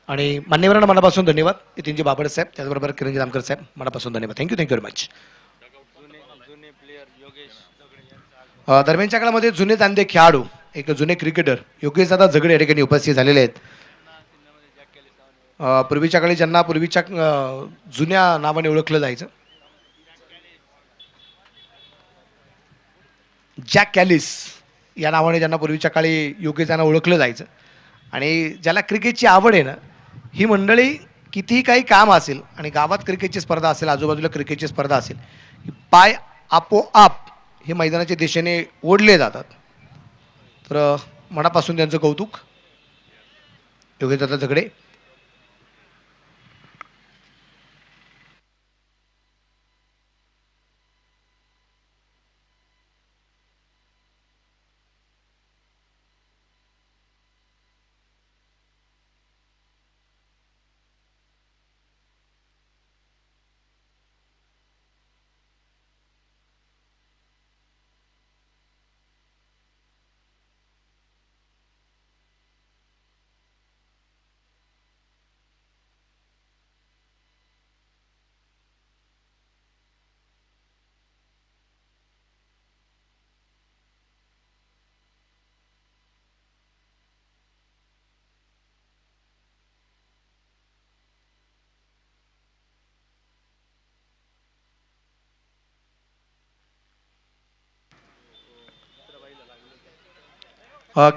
Speaker 1: आणि मान्यवरांना मनापासून धन्यवाद. नितीनजी बाबर साहेब, त्याचबरोबर किरणजी जामकर साहेब, मनापासून धन्यवाद. Thank you very much. दरम्यानच्या काळामध्ये जुने तांदे खेळाडू, एक जुने क्रिकेटर योगेश दादा झगडे या ठिकाणी उपस्थित झालेले आहेत. पूर्वीच्या काळी ज्यांना पूर्वीच्या जुन्या नावाने ओळखलं जायचं, जॅक कॅलिस या नावाने ज्यांना पूर्वीच्या काळी योगेश यांना ओळखलं जायचं. आणि ज्याला क्रिकेटची आवड आहे ना, ही मंडळी कितीही काही काम असेल आणि गावात क्रिकेटची स्पर्धा असेल, आजूबाजूला क्रिकेटची स्पर्धा असेल, पाय आपोआप हे मैदानाच्या दिशेने ओढले जातात. तर मनापासून त्यांचं कौतुक. योगेश दादा झगडे.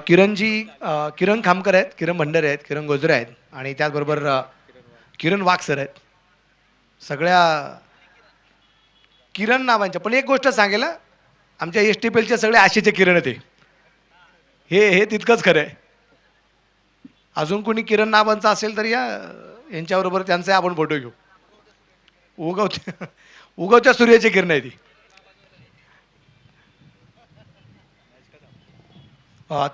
Speaker 1: किरण खामकर आहेत, किरण भंडारे आहेत, किरण गोजरे आहेत आणि त्याचबरोबर किरण वाघ सर आहेत. सगळ्या किरण नावांच्या. पण एक गोष्ट सांगेल, आमच्या एस टी पी एलचे सगळे आशेचे किरण आहेत. हे तितकंच खरं आहे. अजून कोणी किरण नावांचा असेल तर या यांच्याबरोबर त्यांचा आपण फोटो घेऊ. उगवत्या सूर्याची किरण आहे ती.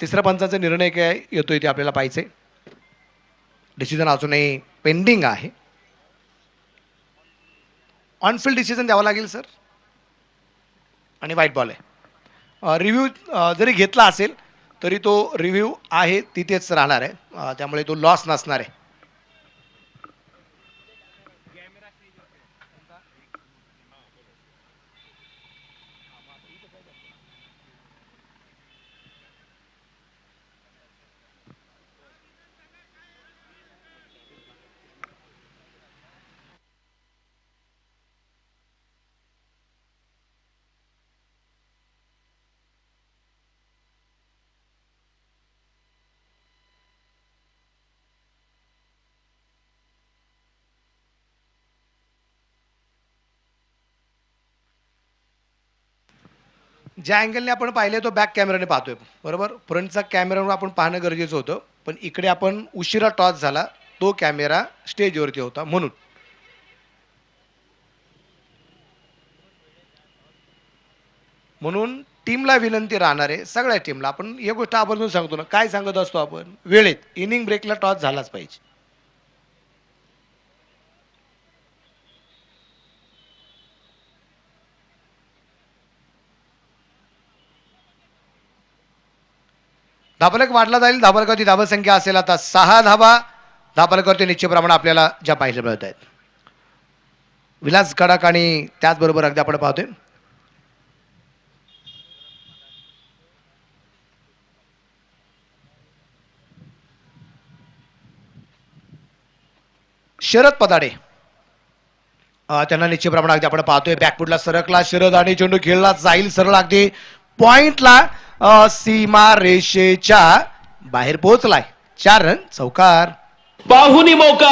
Speaker 1: तिसऱ्या पंचाचा निर्णय काय येतोय ते आपल्याला पाहायचंय. डिसिजन अजूनही पेंडिंग आहे. ऑनफिल्ड डिसिजन द्यावा लागेल सर. आणि व्हाईट बॉल आहे. रिव्ह्यू जरी घेतला असेल तरी तो रिव्ह्यू आहे तिथेच राहणार आहे, त्यामुळे तो लॉस नसणार आहे. ज्या अँगलने आपण पाहिले तो बॅक कॅमेराने पाहतोय बरोबर. फ्रंटचा कॅमेरावर आपण पाहणं गरजेचं होतं, पण इकडे आपण उशिरा टॉस झाला, तो कॅमेरा स्टेजवरती होता म्हणून. म्हणून टीमला विनंती राहणार आहे, सगळ्या टीमला. आपण एक गोष्ट आवर्जून सांगतो ना, काय सांगत असतो आपण, वेळेत इनिंग ब्रेकला टॉस झालाच पाहिजे. धाबालक वाढला जाईल. धाबालकाची धावसंख्या असेल आता 6 धाबा. धाबालकावरती निश्चितप्रमाणे आपल्याला ज्या पाहायला मिळत आहेत विलास कडक आणि त्याचबरोबर अगदी आपण पाहतोय शरद पदाडे. त्यांना निश्चितप्रमाणे अगदी आपण पाहतोय बॅकफुटला सरकला शरद आणि चेंडू खेळला जाईल सरळ अगदी पॉइंटला, सीमा रेषेच्या बाहेर पोहोचलाय. 4 रन, चौकार.
Speaker 2: पाहुनी मौका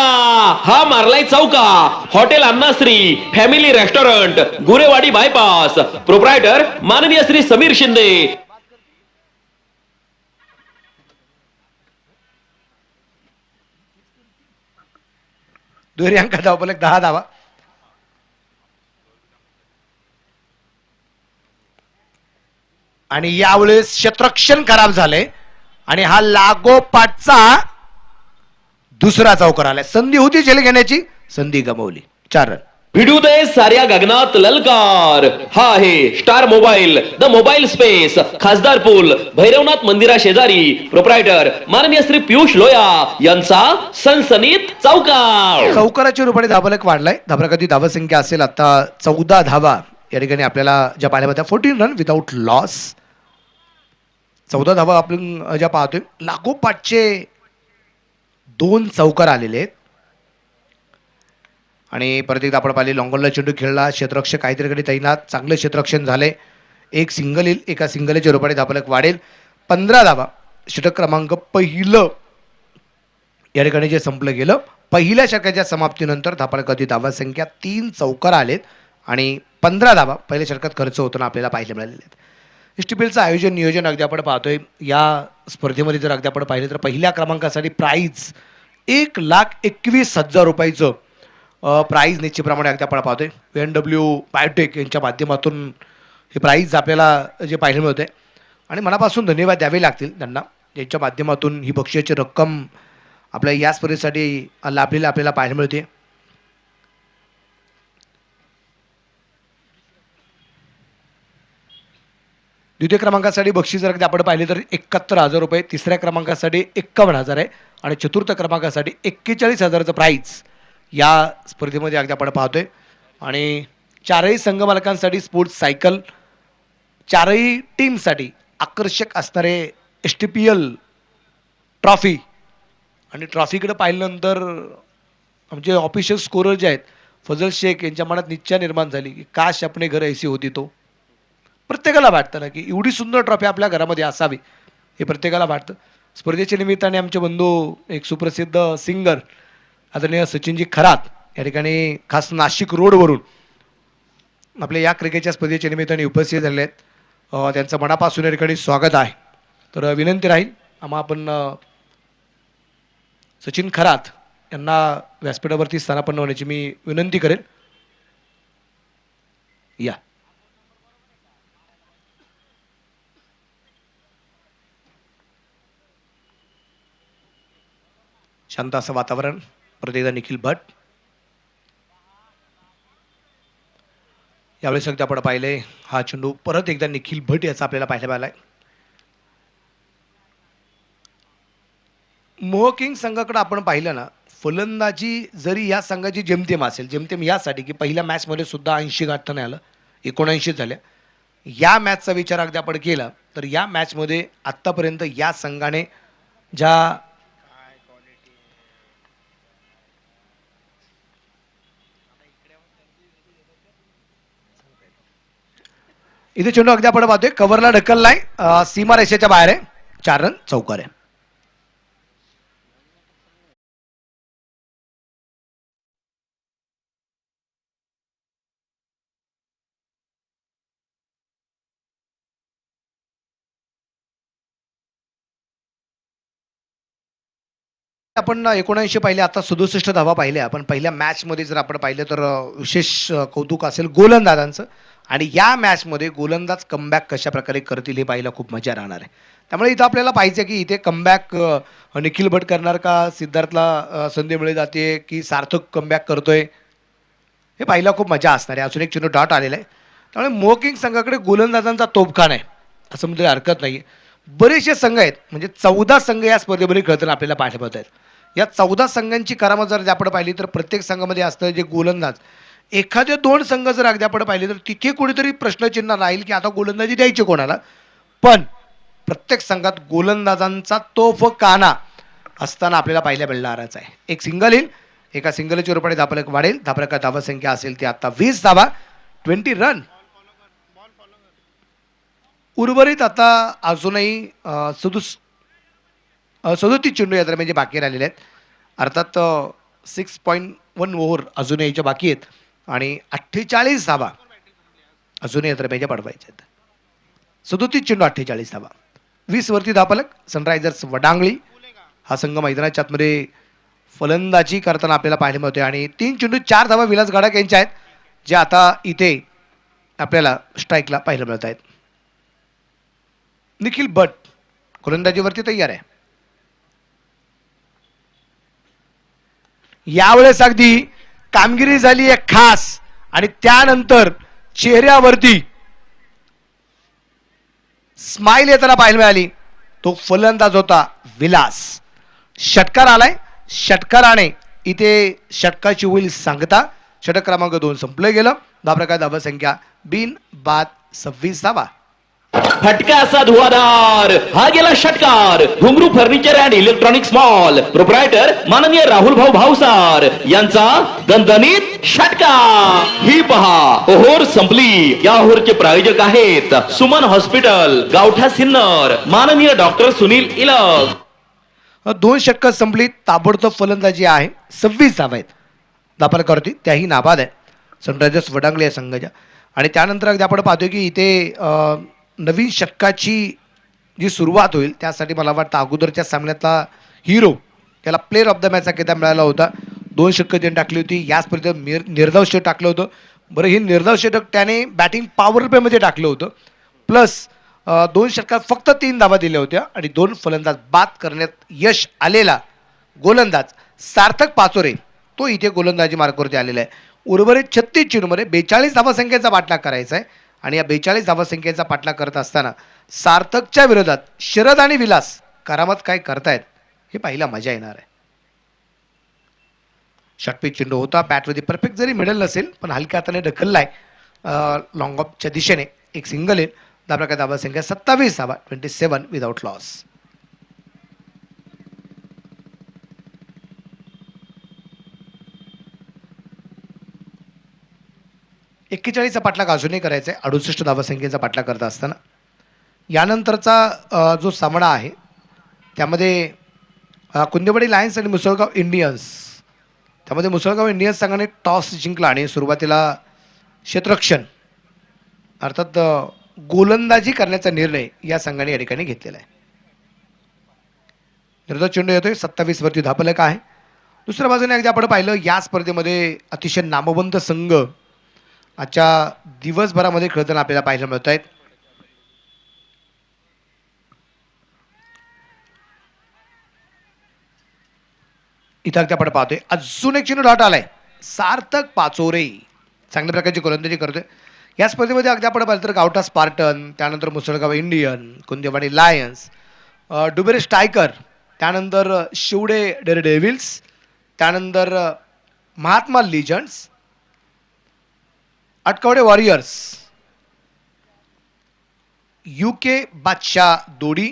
Speaker 2: हा मारलाय चौका. Hotel Annashree family restaurant Gurewadi bypass proprietor माननीय श्री समीर शिंदे.
Speaker 1: दुहेरी अंक धावफलक 10 धावा. आणि यावेळेस क्षेत्ररक्षण खराब झाले आणि हा लागोपाठचा दुसरा चौकार आलाय. संधी होती झेल घेण्याची, संधी गमावली. 4 रन.
Speaker 2: भिडू दे साऱ्या गगनात ललकार. हा आहे star mobile the mobile space खासदार पूल भैरवनाथ मंदिरा शेजारी प्रोप्रायटर माननीय श्री पियुष लोया यांचा सनसनीत चौकार.
Speaker 1: चौकाराच्या रूपाने धावफलक वाढलाय. धावफलकाची धावसंख्या असेल आता 14 धावा. या ठिकाणी आपल्याला ज्या पाहायला मिळतात 14 रन विदाऊट लॉस. 14 धावा आपण ज्या पाहतोय लागोपाठचे 2 चौकार आलेले आहेत. आणि परत एकदा आपण पाहिले लॉंगॉनला चेंडू खेळला, क्षेत्ररक्षक काहीतरी तैनात, चांगलं क्षेत्ररक्षण झालंय. एक सिंगल येईल, एका सिंगलच्या रूपाने धावफलक वाढेल. 15 धावा. षटक क्रमांक पहिलं या ठिकाणी जे संपलं गेलं. पहिल्या षटकाच्या समाप्तीनंतर धावफलकाची धावसंख्या 3 चौकार आलेत आणि 15 धावा पहिल्या षटकात खर्च होताना आपल्याला पाहायला मिळालेले आहेत. एसटीपीएलचं आयोजन नियोजन अगदी आपण पाहतोय. या स्पर्धेमध्ये जर अगदी आपण पाहिलं तर पहिल्या क्रमांकासाठी प्राईज 1,21,000 रुपयाचं प्राईज निश्चितप्रमाणे अगदी आपण पाहतोय. VNW बायोटेक यांच्या माध्यमातून हे प्राईज आपल्याला जे पाहायला मिळते आणि मनापासून धन्यवाद द्यावे लागतील त्यांना, यांच्या माध्यमातून ही बक्षिसाची रक्कम आपल्या या स्पर्धेसाठी लाभलेली आपल्याला पाहायला मिळते. द्वितीय क्रमांकासाठी बक्षीस जर आपण पाहिले तर 71,000 रुपये, तिसऱ्या क्रमांकासाठी 51,000 आहे आणि चतुर्थ क्रमांकासाठी 41,000चं प्राईज या स्पर्धेमध्ये अगदी आपण पाहतोय. आणि 4ही संघमालकांसाठी स्पोर्ट्स सायकल, 4ही टीमसाठी आकर्षक असणारे STPL ट्रॉफी. आणि ट्रॉफीकडे पाहिल्यानंतर आमचे ऑफिशियल स्कोरर जे आहेत फजल शेख यांच्या मनात निश्चय निर्माण झाली की काश अपने घर ऐसी होती. तो प्रत्येकाला वाटतं ना की एवढी सुंदर ट्रॉफी आपल्या घरामध्ये असावी, हे प्रत्येकाला वाटतं. स्पर्धेच्या निमित्ताने आमचे बंधू एक सुप्रसिद्ध सिंगर आदरणीय सचिनजी खरात या ठिकाणी खास नाशिक रोडवरून आपल्या या क्रिकेटच्या स्पर्धेच्या निमित्ताने उपस्थित झाले आहेत. त्यांचं मनापासून या ठिकाणी स्वागत आहे. तर विनंती राहील आपण सचिन खरात यांना व्यासपीठावरती स्थानापन्न होण्याची मी विनंती करेन. या शांत असं वातावरण. परत एकदा निखिल भट. यावेळेस अगदी आपण पाहिले हा चेंडू परत एकदा निखिल भट याचा आपल्याला पाहायला मिळालाय. मोह किंग संघाकडे आपण पाहिलं ना, फलंदाजी जरी या संघाची जेमतेम असेल, जेमतेम यासाठी की पहिल्या मॅचमध्ये सुद्धा 80 गाठता नाही आलं, 79 झाल्या. या मॅचचा विचार अगदी आपण केला तर या मॅचमध्ये आत्तापर्यंत या संघाने ज्या इथे चेंडू अगदी आपण पाहतोय कव्हरला ढकललाय, सीमा रेषेच्या बाहेर आहे. 4 रन, चौकार आहे. आपण 79 पाहिले, आता 67 धावा पाहिल्या. आपण पहिल्या मॅचमध्ये जर आपण पाहिलं तर विशेष कौतुक असेल गोलंदाजांचं. आणि या मॅचमध्ये गोलंदाज कमबॅक कशा प्रकारे करतील हे पाहायला खूप मजा राहणार आहे. त्यामुळे इथं आपल्याला पाहिजे की इथे कमबॅक निखिल भट करणार का, सिद्धार्थला संधी मिळली जाते की सार्थक कमबॅक करतोय, हे पाहायला खूप मजा असणार आहे. अजून एक चिन्ह डॉट आलेला आहे. त्यामुळे मोकिंग संघाकडे गोलंदाजांचा तोफखाना आहे असं म्हणजे हरकत नाही. बरेचसे संघ आहेत, म्हणजे 14 संघ या स्पर्धेमध्ये खेळताना आपल्याला पाहायला मिळत आहेत. या 14 संघांची करामत जर आपण पाहिली तर प्रत्येक संघामध्ये असतं जे गोलंदाज, एखादे 2 संघ जर अगदी आपण पाहिले तर तिथे कुठेतरी प्रश्नचिन्ह राहील की आता गोलंदाजी द्यायची कोणाला. पण प्रत्येक संघात गोलंदाजांचा तोफखाना असताना आपल्याला पाहायला मिळणारच आहे. एक सिंगल येईल, एका सिंगलच्या रूपाने धावफलक वाढेल. धावफलकात धावसंख्या असेल ती आता 20 धावा, 20 रन. उर्वरित आता अजूनही 37 चेंडू या दरम्यान जे बाकी राहिलेले आहेत. अर्थात 6.1 ओव्हर अजूनही याच्या बाकी आहेत आणि 48 धावा अजूनही या दरम्यान पडवायच्या आहेत. 37 चेंडू 48 धावा. 20 वरती धावफलक. सनरायझर्स वडांगळी हा संघ मैदानाच्या आतमध्ये फलंदाजी करताना आपल्याला पाहायला मिळते आणि 3 चेंडू 4 धावा विलास गडाख यांच्या आहेत, जे आता इथे आपल्याला स्ट्राईकला पाहायला मिळत आहेत. निखिल भट गोलंदाजीवरती तयार आहे. यावेळेस अगदी कामगिरी झाली आहे खास आणि त्यानंतर चेहऱ्यावरती स्माइल येताना पाहायला मिळाली. तो फलंदाज होता विलास. षटकार आलाय. षटकाराने इथे षटकाची होईल सांगता. षटक क्रमांक 2 संपलं गेलं. धावफलकात धावसंख्या बिन बाद 26 धावा.
Speaker 2: फटका असा धुवाधार हा गेला षटकार. घुंगरू furniture and electronics mall proprietor माननीय राहुल भाऊ भावसार यांचा दणदणीत षटकार. ही पहा ओहोर संपली. या ओहोरचे प्रायोजक आहेत सुमन हॉस्पिटल, गावठा सिन्नर, माननीय डॉक्टर सुनील इलग.
Speaker 1: 2 षटकं संपली. ताबडतोब फलंदाजी आहे. 26 धावा आहेत धावफलकावरती, त्याही नाबाद आहे सनरायझर्स वडांगले या संघाच्या. आणि त्यानंतर अगदी आपण पाहतोय की इथे नवीन षटकाची जी सुरुवात होईल त्यासाठी मला वाटतं अगोदरच्या सामन्यातला हिरो त्याला प्लेअर ऑफ द मॅचचा किताब मिळाला होता. 2 षटकं ज्याने टाकली होती. याच स्पर्धेत निर्धाव षटक टाकलं होतं. बरं, ही निर्धाव षटक त्याने बॅटिंग पॉवर प्लेमध्ये टाकलं होतं. प्लस 2 षटकात फक्त 3 धावा दिल्या होत्या आणि 2 फलंदाज बाद करण्यात यश आलेला गोलंदाज सार्थक पाचोरे तो इथे गोलंदाजी मार्गावरती आलेला आहे. उर्वरित 36 चेंडूमध्ये 42 धावासंख्येचा पाठलाग करायचा आहे आणि या 42 धावासंख्येचा पाठलाग करत असताना सार्थकच्या विरोधात शरद आणि विलास करामत काय करतायत हे पाहिला मजा येणार आहे. षटपीच चेंडू होता. बॅटवरती परफेक्ट जरी मिडल नसेल पण हलक्या हाताने ढकललाय लॉंग ऑफच्या दिशेने. एक सिंगल येईल. धावफलकात धावसंख्या 27 धावा, 27 विदाउट लॉस. चा पाठलाग अजूनही करायचा आहे. 68 धावसंख्येचा पाठलाग करत असताना यानंतरचा जो सामना आहे त्यामध्ये कुंदेवाडी लायन्स आणि मुसळगाव इंडियन्स. त्यामध्ये मुसळगाव इंडियन्स संघाने टॉस जिंकला आणि सुरुवातीला क्षेत्ररक्षण अर्थात गोलंदाजी करण्याचा निर्णय या संघाने या ठिकाणी घेतलेला आहे. निर्धाव चेंडू येतोय. 27 वरती धावफलक आहे. दुसऱ्या बाजूने अगदी आपण पाहिलं या स्पर्धेमध्ये अतिशय नामवंत संघ आजच्या दिवसभरामध्ये खेळताना आपल्याला पाहायला मिळत आहेत. इथं अगदी आपण पाहतोय अजून एक चेंडू डॉट आलाय. सार्थक पाचोरे चांगल्या प्रकारची गोलंदाजी करतोय. या स्पर्धेमध्ये अगदी आपण पाहिलं तर गावठा स्पार्टन, त्यानंतर Musalgaon Indian, Kundewadi Lions, Dubere striker, त्यानंतर शिवडे डेअरडेव्हिल्स, त्यानंतर महात्मा लिजंड्स, अटकवडे वॉरियर्स, UK बादशाह दोडी,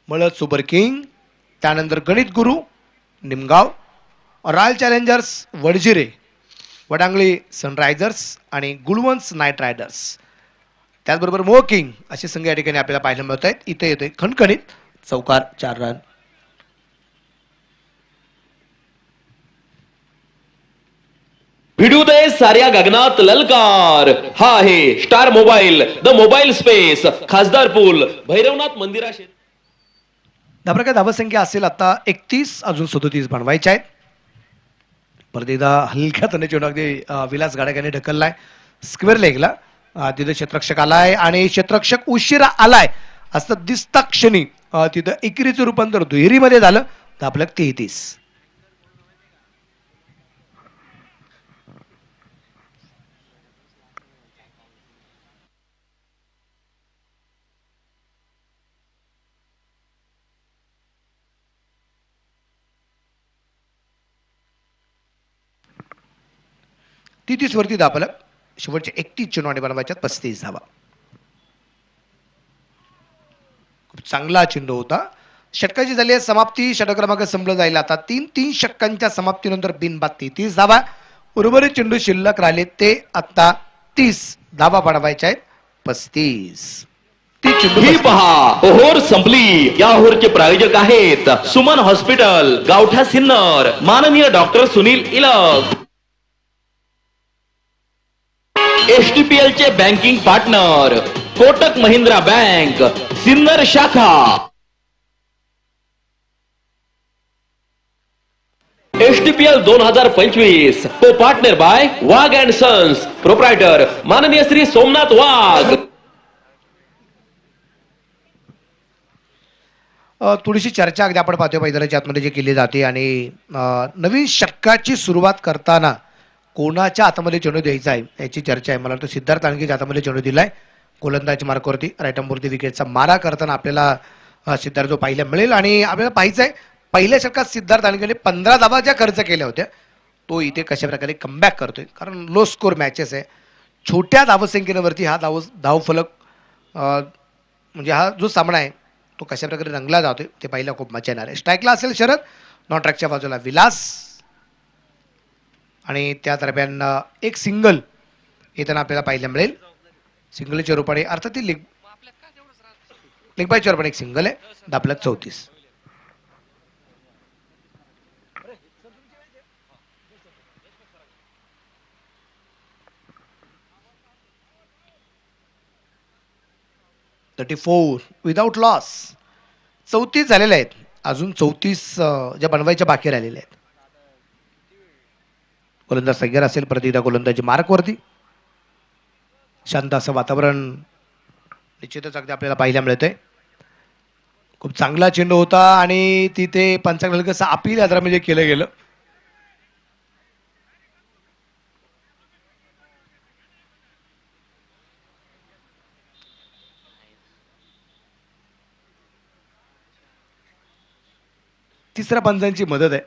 Speaker 1: मळद सुपर किंग, त्यानंतर गणित गुरु निमगाव, रॉयल चॅलेंजर्स वडजिरे, वडांगळी सनरायझर्स आणि गुळवंस नाईट रायडर्स. त्याचबरोबर मोकिंग असे संघ या ठिकाणी आपल्याला पाहायला मिळत आहेत. इथे येतोय खणखणीत चौकार 4 रन.
Speaker 2: भिडू दे साऱ्या गगनात ललकार. हा आहे star mobile, the mobile space, खासदार पूल, भैरवनाथ मंदिराशे.
Speaker 1: धाबा धावसंख्या असेल आता 31, अजून 37 बनवायच्या आहेत. परत एकदा हलक्या तने चेंडू अगदी विलास गाडगे ढकललाय स्क्वेअर लेगला. तिथं क्षेत्ररक्षक आलाय आणि क्षेत्ररक्षक उशिरा आलाय असं दिसता क्षणी तिथं एकेरीचं रूपांतर दुहेरीमध्ये झालं. धाबलक 33. वरती धाबलक शेवटचे 31 चेंडू आणि बनवायच्यात 35 धावा. खूप चांगला चेंडू होता. षटकाची झाली आहे समाप्ती. षटक क्रमांक संपलं जाईल आता. 3 षटकांच्या समाप्तीनंतर बिनबाद 33 धावा. उर्वरित चेंडू शिल्लक राहिले ते आता 30 धावा बनवायच्या आहेत 35.
Speaker 2: ही पहा ओहोर संपली. या ओहोरचे प्रायोजक आहेत सुमन हॉस्पिटल, गावठा सिन्नर, माननीय डॉक्टर सुनील इलग. एसटीपीएल चे banking partner Kotak Mahindra bank, Sinnar शाखा. STPL 2025 co partner by Wagh and sons, proprietor माननीय श्री सोमनाथ वाघ.
Speaker 1: थोडीशी चर्चा अगदी आपण पाहतोय मैदानाच्या आतमध्ये जे केली जाते आणि नवीन षटकाची सुरुवात करताना कोणाच्या हातामध्ये चेंडू द्यायचा आहे याची चर्चा आहे. मला वाटतं सिद्धार्थ आणखीच्या हातामध्ये चेंडू दिलाय गोलंदाज मार्कवरती. राईट अंबवरती विकेटचा मारा करताना आपल्याला सिद्धार्थ जो पाहायला मिळेल आणि आपल्याला पाहायचं आहे पहिल्या षटकात सिद्धार्थ आणखीने 15 धावा ज्या खर्च केल्या होत्या तो इथे कशा प्रकारे कमबॅक करतोय. कारण लो स्कोर मॅचेस आहे. छोट्या धावसंख्येवरती हा धावफलक म्हणजे हा जो सामना आहे तो कशा प्रकारे रंगला जातोय ते पाहिलं खूप मजा येणार आहे. स्ट्राईकला असेल शरद, नॉन ट्रॅकच्या बाजूला विलास आणि त्या दरम्यान एक सिंगल येताना आपल्याला पाहायला मिळेल. सिंगलच्या रूपाने अर्थात ती लेग बायच्या रूपाने एक सिंगल आहे. धाबलक 34. विदाउट लॉस 34 झालेले आहेत. अजून 34 ज्या बनवायच्या बाकी राहिलेल्या आहेत. गोलंदाज सग्गर असेल प्रतिदा गोलंदाजी मार्कवरती. शांत असं वातावरण निश्चितच अगदी आपल्याला पाहायला मिळतंय. खूप चांगला चेंडू होता आणि तिथे पंचांग कसं अपील यात्रामध्ये केलं गेलं. तिसऱ्या पंचांची मदत आहे.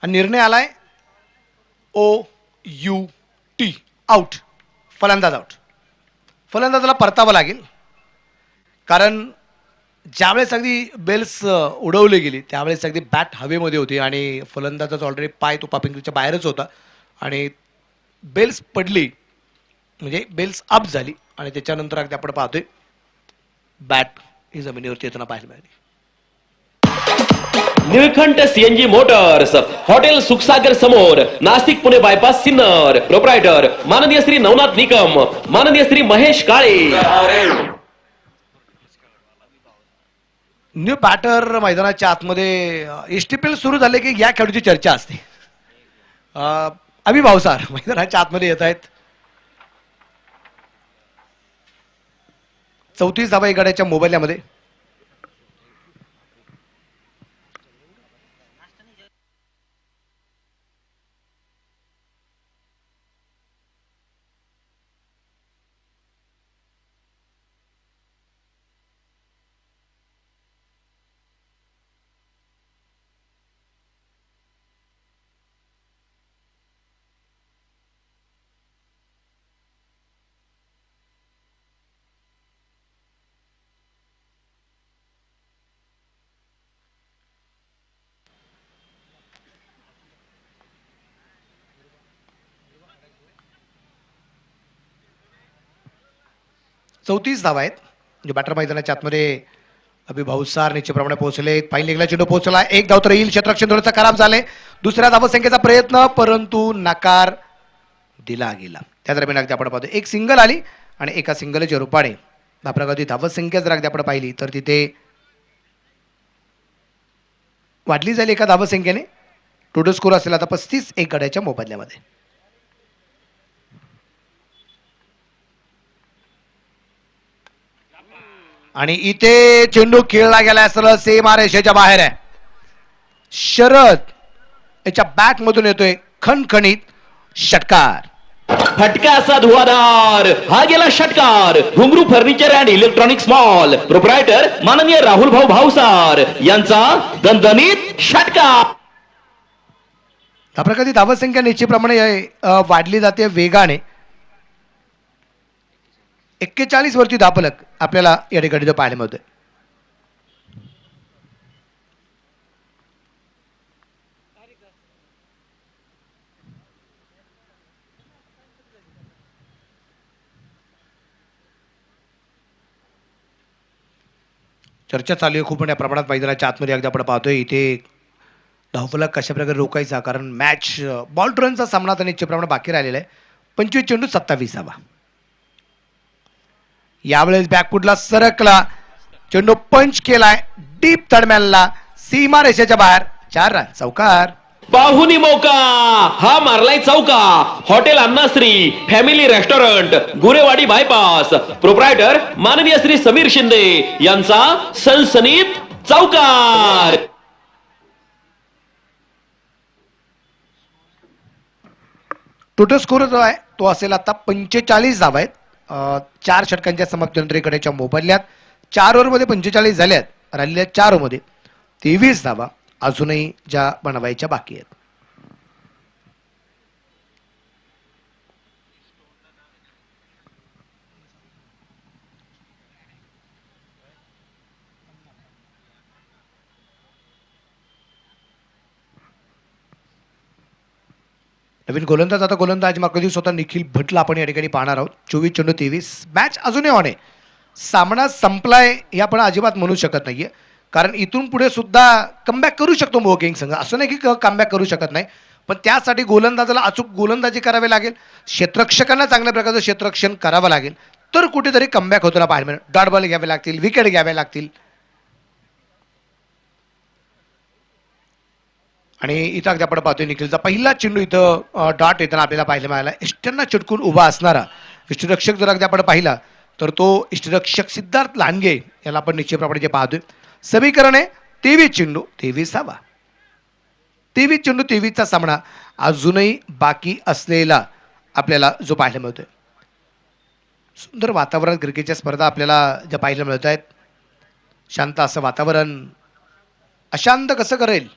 Speaker 1: आणि निर्णय आलाय OUT आउट. फलंदाज आउट. फलंदाजाला परतावं लागेल, कारण ज्यावेळेस अगदी बेल्स उडवली गेली त्यावेळेस अगदी बॅट हवेमध्ये होती आणि फलंदाजाचा ऑलरेडी पाय तो पापिंगच्या बाहेरच होता आणि बेल्स पडली, म्हणजे बेल्स अप झाली आणि त्याच्यानंतर अगदी आपण पाहतोय बॅट ही जमिनीवरती येताना पाहायला मिळाली.
Speaker 2: Nilkanth CNG Motors, hotel Sukhsagar समोर, नाशिक पुणे बायपास सिन्नर. प्रोप्रायटर माननीय श्री नवनाथ निकम, माननीय श्री महेश काळे.
Speaker 1: न्यू बॅटर मैदानाच्या आतमध्ये एसटीपीएल सुरू झाले की या खेळाडूची चर्चा असते. अभि भावसार मैदानाच्या आतमध्ये येत आहेत. 34 धावा एकाड्याच्या मोबाईलमध्ये. चौतीस धावा आहेत. म्हणजे बॅटर मैदानाच्या आतमध्ये अभि भाऊसार निश्चितप्रमाणे पोहोचले. फाईन लेगला चेंडू पोहोचला. एक धाव तर येईल. क्षेत्ररक्षण थोडंसं खराब झाले. दुसऱ्या धावसंख्येचा प्रयत्न, परंतु नकार दिला गेला. त्या दरम्यान अगदी आपण पाहतो एक सिंगल आली आणि एका सिंगलच्या रूपाने प्रगती धावसंख्या जर अगदी आपण पाहिली तर तिथे वाढली जाईल एका धावसंख्येने. टोटल स्कोर असेल आता 35 एक गड्याच्या मोबदल्यामध्ये. आणि इथे चेंडू खेळला गेला सरळ सीमा रेषेच्या बाहेर आहे. शरद याच्या बॅट मधून येतोय खणखणीत षटकार.
Speaker 2: फटका असा धुवाधार, हा गेला षटकार. घुंगरू furniture and electronics mall. Proprietor माननीय राहुल भाऊ भाऊसार यांचा दणदणीत षटकार.
Speaker 1: प्रगती धावसंख्या निश्चितप्रमाणे वाढली जाते वेगाने. 41 वरती धापलक आपल्याला या ठिकाणी जो पाहायला मिळतोय. चर्चा चालू आहे खूप मोठ्या प्रमाणात मैदानाच्या आतमध्ये. अगदी आपण पाहतोय इथे धावफलक कशा प्रकारे रोखायचा, कारण मॅच बॉल टू रनचा सामना तर निश्चितप्रमाणे बाकी राहिलेला आहे. 25 चेंडू 27 धावा. यावेळेस बॅकफुटला सरकला, चेंडू पंच केलाय डीप तडम्याला सीमा रेषेच्या बाहेर. 4 रन. चौकार.
Speaker 2: पाहुनी मौका, हा मारलाय चौका. Hotel Annashree family restaurant, Gurewadi bypass. Proprietor माननीय श्री समीर शिंदे यांचा सनसनीत चौकार.
Speaker 1: टोटल स्कोर जो आहे तो असेल आता 45 धावा आहेत. 4 षटकांच्या समाप्तीनंतर इकडेच्या मोबदल्यात 4 ओव्हरमध्ये 45 झाल्यात. राहिलेल्या 4 ओव्हरमध्ये 23 धावा अजूनही ज्या बनवायच्या बाकी आहेत. नवीन गोलंदाज आता गोलंदाज मागच्या दिवस होता निखिल भटला आपण या ठिकाणी पाहणार आहोत. 24 चेंडू 23. मॅच अजूनही ऑन आहे. सामना संपलाय हे आपण अजिबात म्हणू शकत नाहीये, कारण इथून पुढे सुद्धा कमबॅक करू शकतो मोगेंग संघ. असं नाही की कमबॅक करू शकत नाही, पण त्यासाठी गोलंदाजाला अचूक गोलंदाजी करावी लागेल. क्षेत्ररक्षकांना चांगल्या प्रकारचं क्षेत्ररक्षण करावं लागेल, तर कुठेतरी कमबॅक होताना पाहायला मिळेल. डॉट बॉल घ्यावे लागतील, विकेट घ्यावे लागतील. आणि इथं अगदी आपण पाहतोय निखिलचा पहिला चेंडू इथं डॉट येताना आपल्याला पाहायला मिळाला. इष्टांना चिटकून उभा असणारा इष्टरक्षक जर अगदी आपण पाहिला तर तो इष्टरक्षक सिद्धार्थ लांडगे याला आपण निश्चितप्रमाणे जे पाहतोय. समीकरण आहे 23 चेंडू 23 धावा. 23 चेंडू 23चा सामना अजूनही बाकी असलेला आपल्याला जो पाहायला मिळतोय. सुंदर वातावरण क्रिकेटच्या स्पर्धा आपल्याला ज्या पाहायला मिळत आहेत. शांत असं वातावरण अशांत कसं करेल.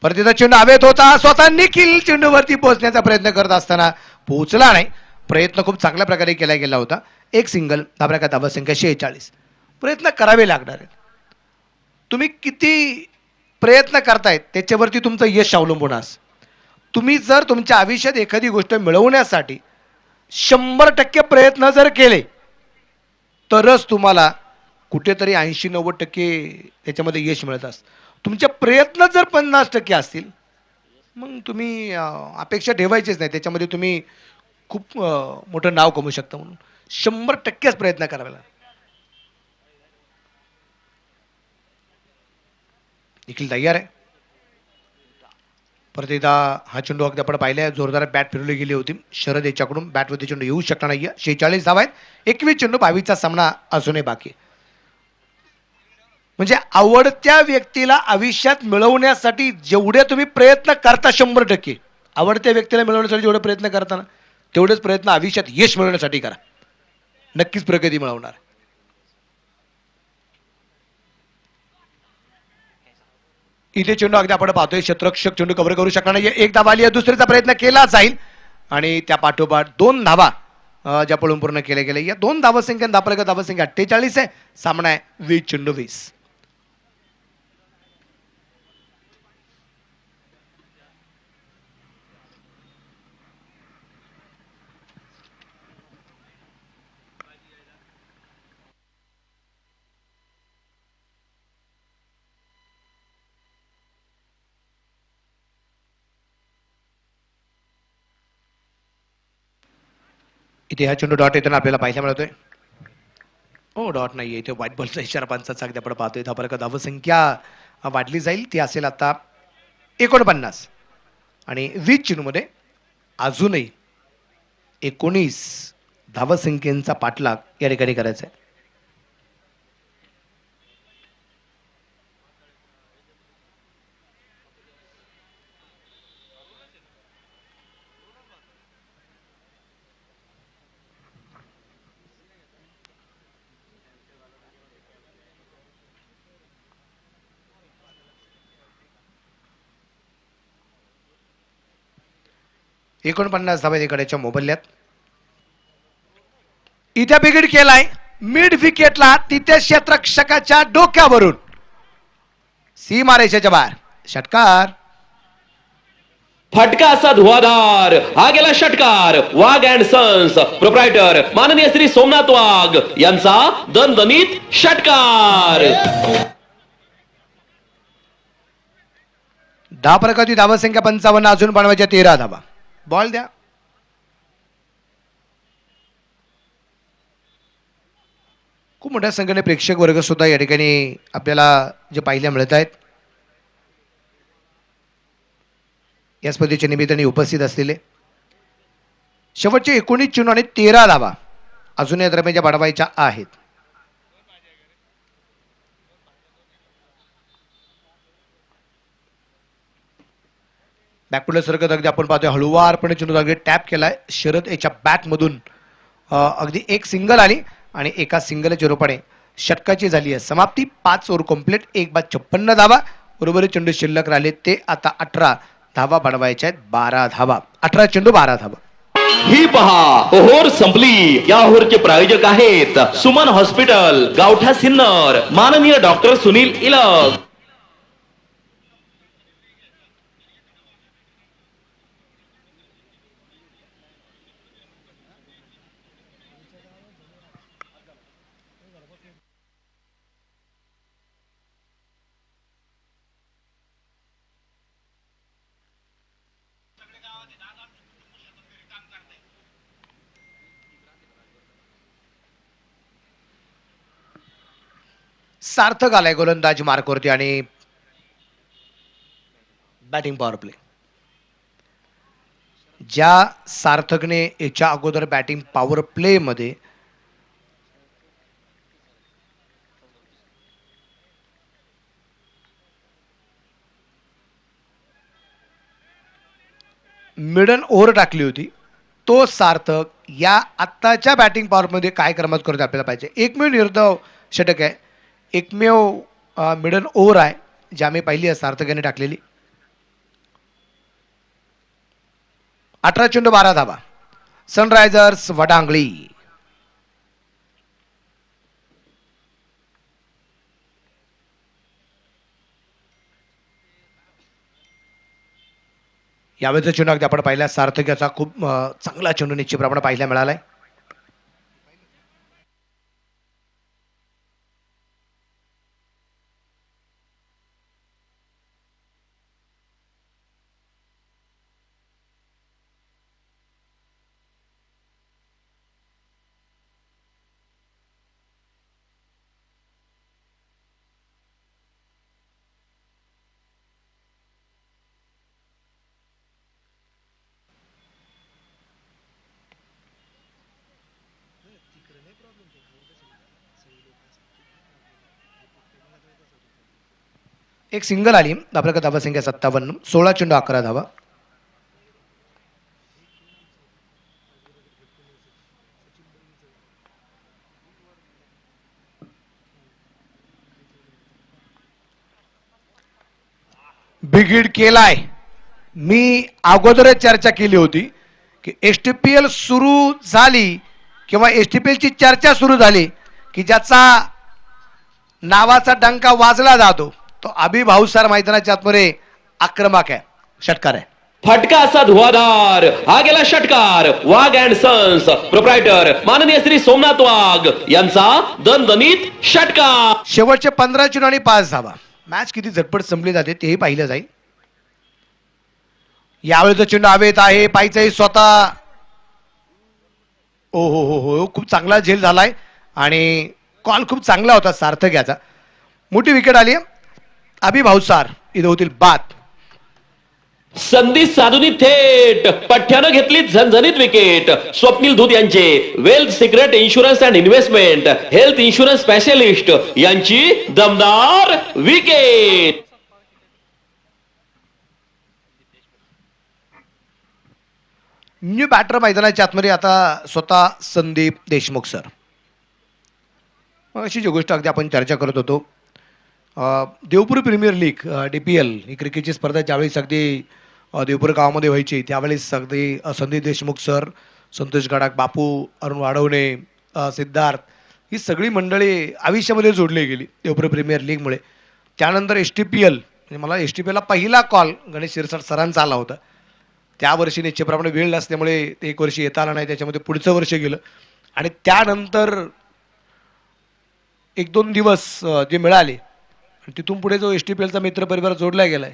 Speaker 1: परत तिथं चेंडू हवेत होता, स्वतः निखिल चेंडूवरती पोहोचण्याचा प्रयत्न करत असताना पोहोचला नाही. प्रयत्न खूप चांगल्या प्रकारे केला गेला होता. एक सिंगल, धाबा धावसंख्या 46. प्रयत्न करावे लागणार आहेत. तुम्ही किती प्रयत्न करतायत त्याच्यावरती तुमचं यश अवलंबून असतं. तुम्ही जर तुमच्या आयुष्यात एखादी गोष्ट मिळवण्यासाठी 100% प्रयत्न जर केले तरच तुम्हाला कुठेतरी 80-90% त्याच्यामध्ये यश मिळत असतं. तुमचे प्रयत्न जर 50% असतील मग तुम्ही अपेक्षा ठेवायचीच नाही. त्याच्यामध्ये तुम्ही खूप मोठं नाव कमवू शकता. म्हणून 100%च प्रयत्न करावे लागतात. निखिल तयार आहे. परत एकदा हा चेंडू अगदी आपण पाहिलाय, जोरदार बॅट फिरवली गेली होती. शरद याच्याकडून बॅटवरती चेंडू येऊ शकला नाहीये. 46 धावा आहेत. 21 चेंडू 22चा सामना अजूनही बाकी. म्हणजे आवडत्या व्यक्तीला आयुष्यात मिळवण्यासाठी जेवढे तुम्ही प्रयत्न करता 100%, आवडत्या व्यक्तीला मिळवण्यासाठी जेवढे प्रयत्न करता ना तेवढेच प्रयत्न आयुष्यात यश मिळवण्यासाठी करा. नक्कीच प्रगती मिळवणार. इथे चेंडू अगदी आपण पाहतोय, क्षेत्ररक्षक चेंडू कव्हर करू शकणार नाही. एक धावा आली आहे, दुसरीचा प्रयत्न केला जाईल आणि त्या पाठोपाठ 2 धावा ज्या पळून पूर्ण केल्या गेल्या. या 2 धावसंख्या, धावसंख्या 48 आहे. सामना आहे 20 चेंडू 20. इथे हा चेंडू डॉट येताना आपल्याला पाहायला मिळतोय. हो, डॉट नाहीये इथे, व्हाईट बॉलचा इशारा पंचाचा अगदी आपण पाहतोय. धावसंख्या वाढली जाईल, ती असेल आता 49 आणि 20 चेंडूमध्ये अजूनही 19 धावसंख्येचा पाठलाग या ठिकाणी करायचा आहे. $49 धावा इकडेच्या मोबदल्यात. इथे बिघड केलाय मिड विकेटला, तिथे क्षेत्ररक्षकाच्या डोक्यावरून सीमारेषेच्या बाहेर. षटकार.
Speaker 2: फटका असा धुवाधार, हा गेला षटकार. वाघ अँड सन्स प्रोप्रायटर माननीय श्री सोमनाथ वाघ यांचा दणदणीत षटकार.
Speaker 1: 10 प्रकारची धावसंख्या 55, अजून बनवायच्या 13 धावा. बॉल द्या. खूप मोठ्या संख्येने प्रेक्षक वर्ग सुद्धा या ठिकाणी आपल्याला जे पाहायला मिळत आहेत. या स्पर्धेच्या निमित्ताने उपस्थित असलेले शेवटचे 19 चेंडू आणि 13 धावा अजून या दरम्यानच्या वाढवायच्या आहेत. बॅकपुढे सरकत अगदी आपण पाहतोय, हळुवारपणे चेंडू अगदी टॅप केलाय. शरद याच्या बॅटमधून अगदी एक सिंगल आली आणि एका सिंगलच्या रूपाने षटकाची झाली आहे समाप्ती. 5 ओव्हर कंप्लीट, 1 बाद 56 धावा. बरोबर चेंडू शिल्लक राहिले ते आता 18 धावा बनवायच्या आहेत. 12 धावा, 18 चेंडू 12 धावा.
Speaker 2: ही पहा ओव्हर संपली. या ओव्हरचे प्रायोजक आहेत सुमन हॉस्पिटल, गावठा सिन्नर, माननीय डॉक्टर सुनील इलग.
Speaker 1: सार्थक आलाय गोलंदाज मार्कवरती आणि बॅटिंग पॉवर प्ले. ज्या सार्थकने याच्या अगोदर बॅटिंग पॉवर प्ले मध्ये मिडन ओव्हर टाकली होती, तो सार्थक या आत्ताच्या बॅटिंग पॉवरमध्ये काय क्रमात करतो आपल्याला पाहिजे. एकमेव निर्धाव षटक आहे, एकमेव मिडन ओव्हर आहे जी आम्ही पाहिली आहे सार्थक याने टाकलेली. 18 चेंडू 12 धावा. सनरायझर्स वडांगली. यावेळेचा चेंडू अगदी आपण पाहिला सार्थक याचा खूप चांगला चेंडू निश्चितप्रमाणे पाहायला मिळालाय. एक सिंगल आली. आपल्याकडे धावा संख्या 57. 16 चेंडू 11 धावा. बिगिड केलाय. मी अगोदरच चर्चा केली होती की एसटीपीएल सुरू झाली किंवा एसटीपीएलची चर्चा सुरू झाली की ज्याचा नावाचा डंका वाजला जातो तो अभि भाऊसार मैदानाच्या आतमध्ये आक्रमक आहे. षटकार आहे.
Speaker 2: फटका असा धुवाधार. हा गेला षटकार. वाघ अँड सन्स प्रोप्रायटर माननीय श्री सोमनाथ वाघ यांचा दणदणीत षटकार.
Speaker 1: शेवटचे 15 चेंडू आणि 5 धावा. मॅच किती झटपट संपली जाते तेही पाहिलं जाईल. यावेळेचा चेंडू हवेत आहे. पायचाही स्वतः. ओ हो हो हो खूप चांगला झेल झालाय आणि कॉल खूप चांगला होता सार्थक याचा. मोठी विकेट आली. अभि भाऊसार इथे होतील बाद.
Speaker 2: संधी साधूनी थेट पठ्ठ्यानं घेतली झणझणीत विकेट. स्वप्नील धूत यांचे wealth secret insurance and investment health insurance specialist यांची दमदार विकेट.
Speaker 1: न्यू बॅटर मैदानाच्या आतमध्ये आता स्वतः संदीप देशमुख सर. अशी जी गोष्ट अगदी आपण चर्चा करत होतो देवपूर प्रीमियर लीग DPL ही क्रिकेटची स्पर्धा ज्यावेळेस अगदी देवपूर गावामध्ये व्हायची त्यावेळेस अगदी संदीप देशमुख सर, संतोष गडाख, बापू, अरुण वाढवणे, सिद्धार्थ ही सगळी मंडळी आयुष्यामध्ये जोडली गेली देवपूर प्रीमियर लीगमुळे. त्यानंतर STPL म्हणजे मला STPLला पहिला कॉल गणेश शिरसाट सरांचा आला होता. त्या वर्षी निश्चितप्रमाणे वेळ नसल्यामुळे ते एक वर्ष येता आला नाही. त्याच्यामध्ये पुढचं वर्ष गेलं आणि त्यानंतर 1-2 दिवस जे मिळाले तिथून पुढे जो STPLचा मित्रपरिवार जोडला गेलाय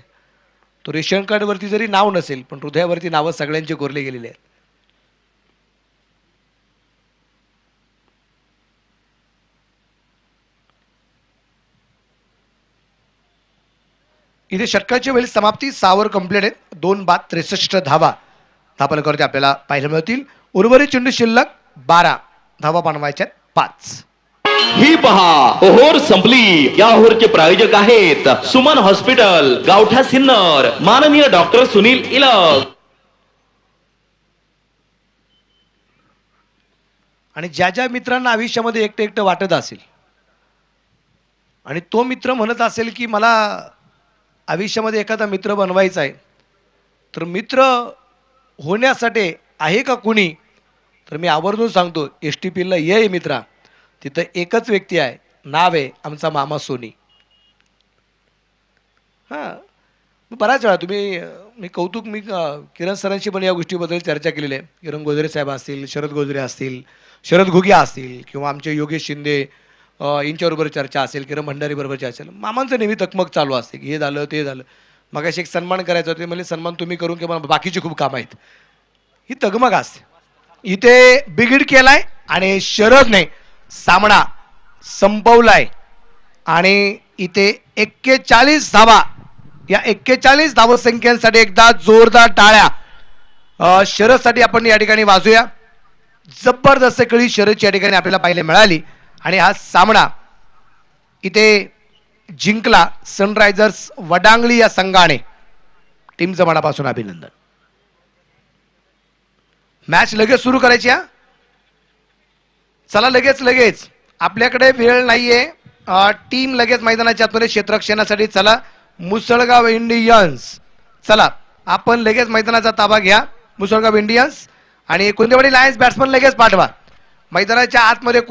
Speaker 1: तो रेशन कार्डवरती जरी नाव नसेल पण हृदयावरती नावं सगळ्यांचे कोरले गेलेले आहेत. इथे षटकाच्या वेळी समाप्ती 6 ओव्हर कंप्लीट आहेत. 2 बाद 63 धावा धापालकावरती आपल्याला पाहायला मिळतील. उर्वरित चेंडू शिल्लक 12 धावा बनवायच्या 5.
Speaker 2: ही पहा ओहोर संपली. या ओहोरचे प्रायोजक आहेत सुमन हॉस्पिटल, गावठा सिन्नर, माननीय डॉक्टर सुनील इलक.
Speaker 1: आणि ज्या ज्या मित्रांना आयुष्यामध्ये एकटं एकटं वाटत असेल आणि तो मित्र म्हणत असेल की मला आयुष्यामध्ये एखादा मित्र बनवायचा आहे तर मित्र होण्यासाठी आहे का कुणी तर मी आवर्जून सांगतो STPLला ये मित्रा. तिथं एकच व्यक्ती आहे. नाव आहे आमचा मामा सोनी. हां बऱ्याच वेळा मी कौतुक किरण सरांशी पण या गोष्टीबद्दल चर्चा केलेली आहे. किरण गोजरे साहेब असतील, शरद गोजरे असतील, शरद घुगे असतील किंवा आमचे योगेश शिंदे यांच्याबरोबर चर्चा असेल, किरण भंडारी बरोबर चर्चा असेल. मामांचं नेहमी तकमक चालू असते की हे झालं ते झालं. मग अशी एक सन्मान करायचा होते म्हणजे सन्मान तुम्ही करून किंवा बाकीची खूप कामं आहेत. ही तगमग असते. इथे बिगिड केलाय आणि शरदने सामना संपवलाय आणि इथे 41 धावा. या 41 धावसंख्यांसाठी एकदा जोरदार टाळ्या शरदसाठी आपण या ठिकाणी वाजूया. जबरदस्त कळी शरदची या ठिकाणी आपल्याला पाहायला मिळाली आणि हा सामना इथे जिंकला सनरायझर्स वडांगली या संघाने. टीमचं मनापासून अभिनंदन. मॅच लगेच सुरू करायची. चला लगेच आपल्याकडे वेळ नाहीये. टीम लगेच मैदानाच्या आतमध्ये क्षेत्ररक्षणासाठी चला. मुसळगाव इंडियन्स चला आपण लगेच मैदानाचा ताबा घ्या. मुसळगाव इंडियन्स आणि कुंदेवाडी लायन्स बॅट्समन लगेच पाठवा. मैदानाच्या आतमध्ये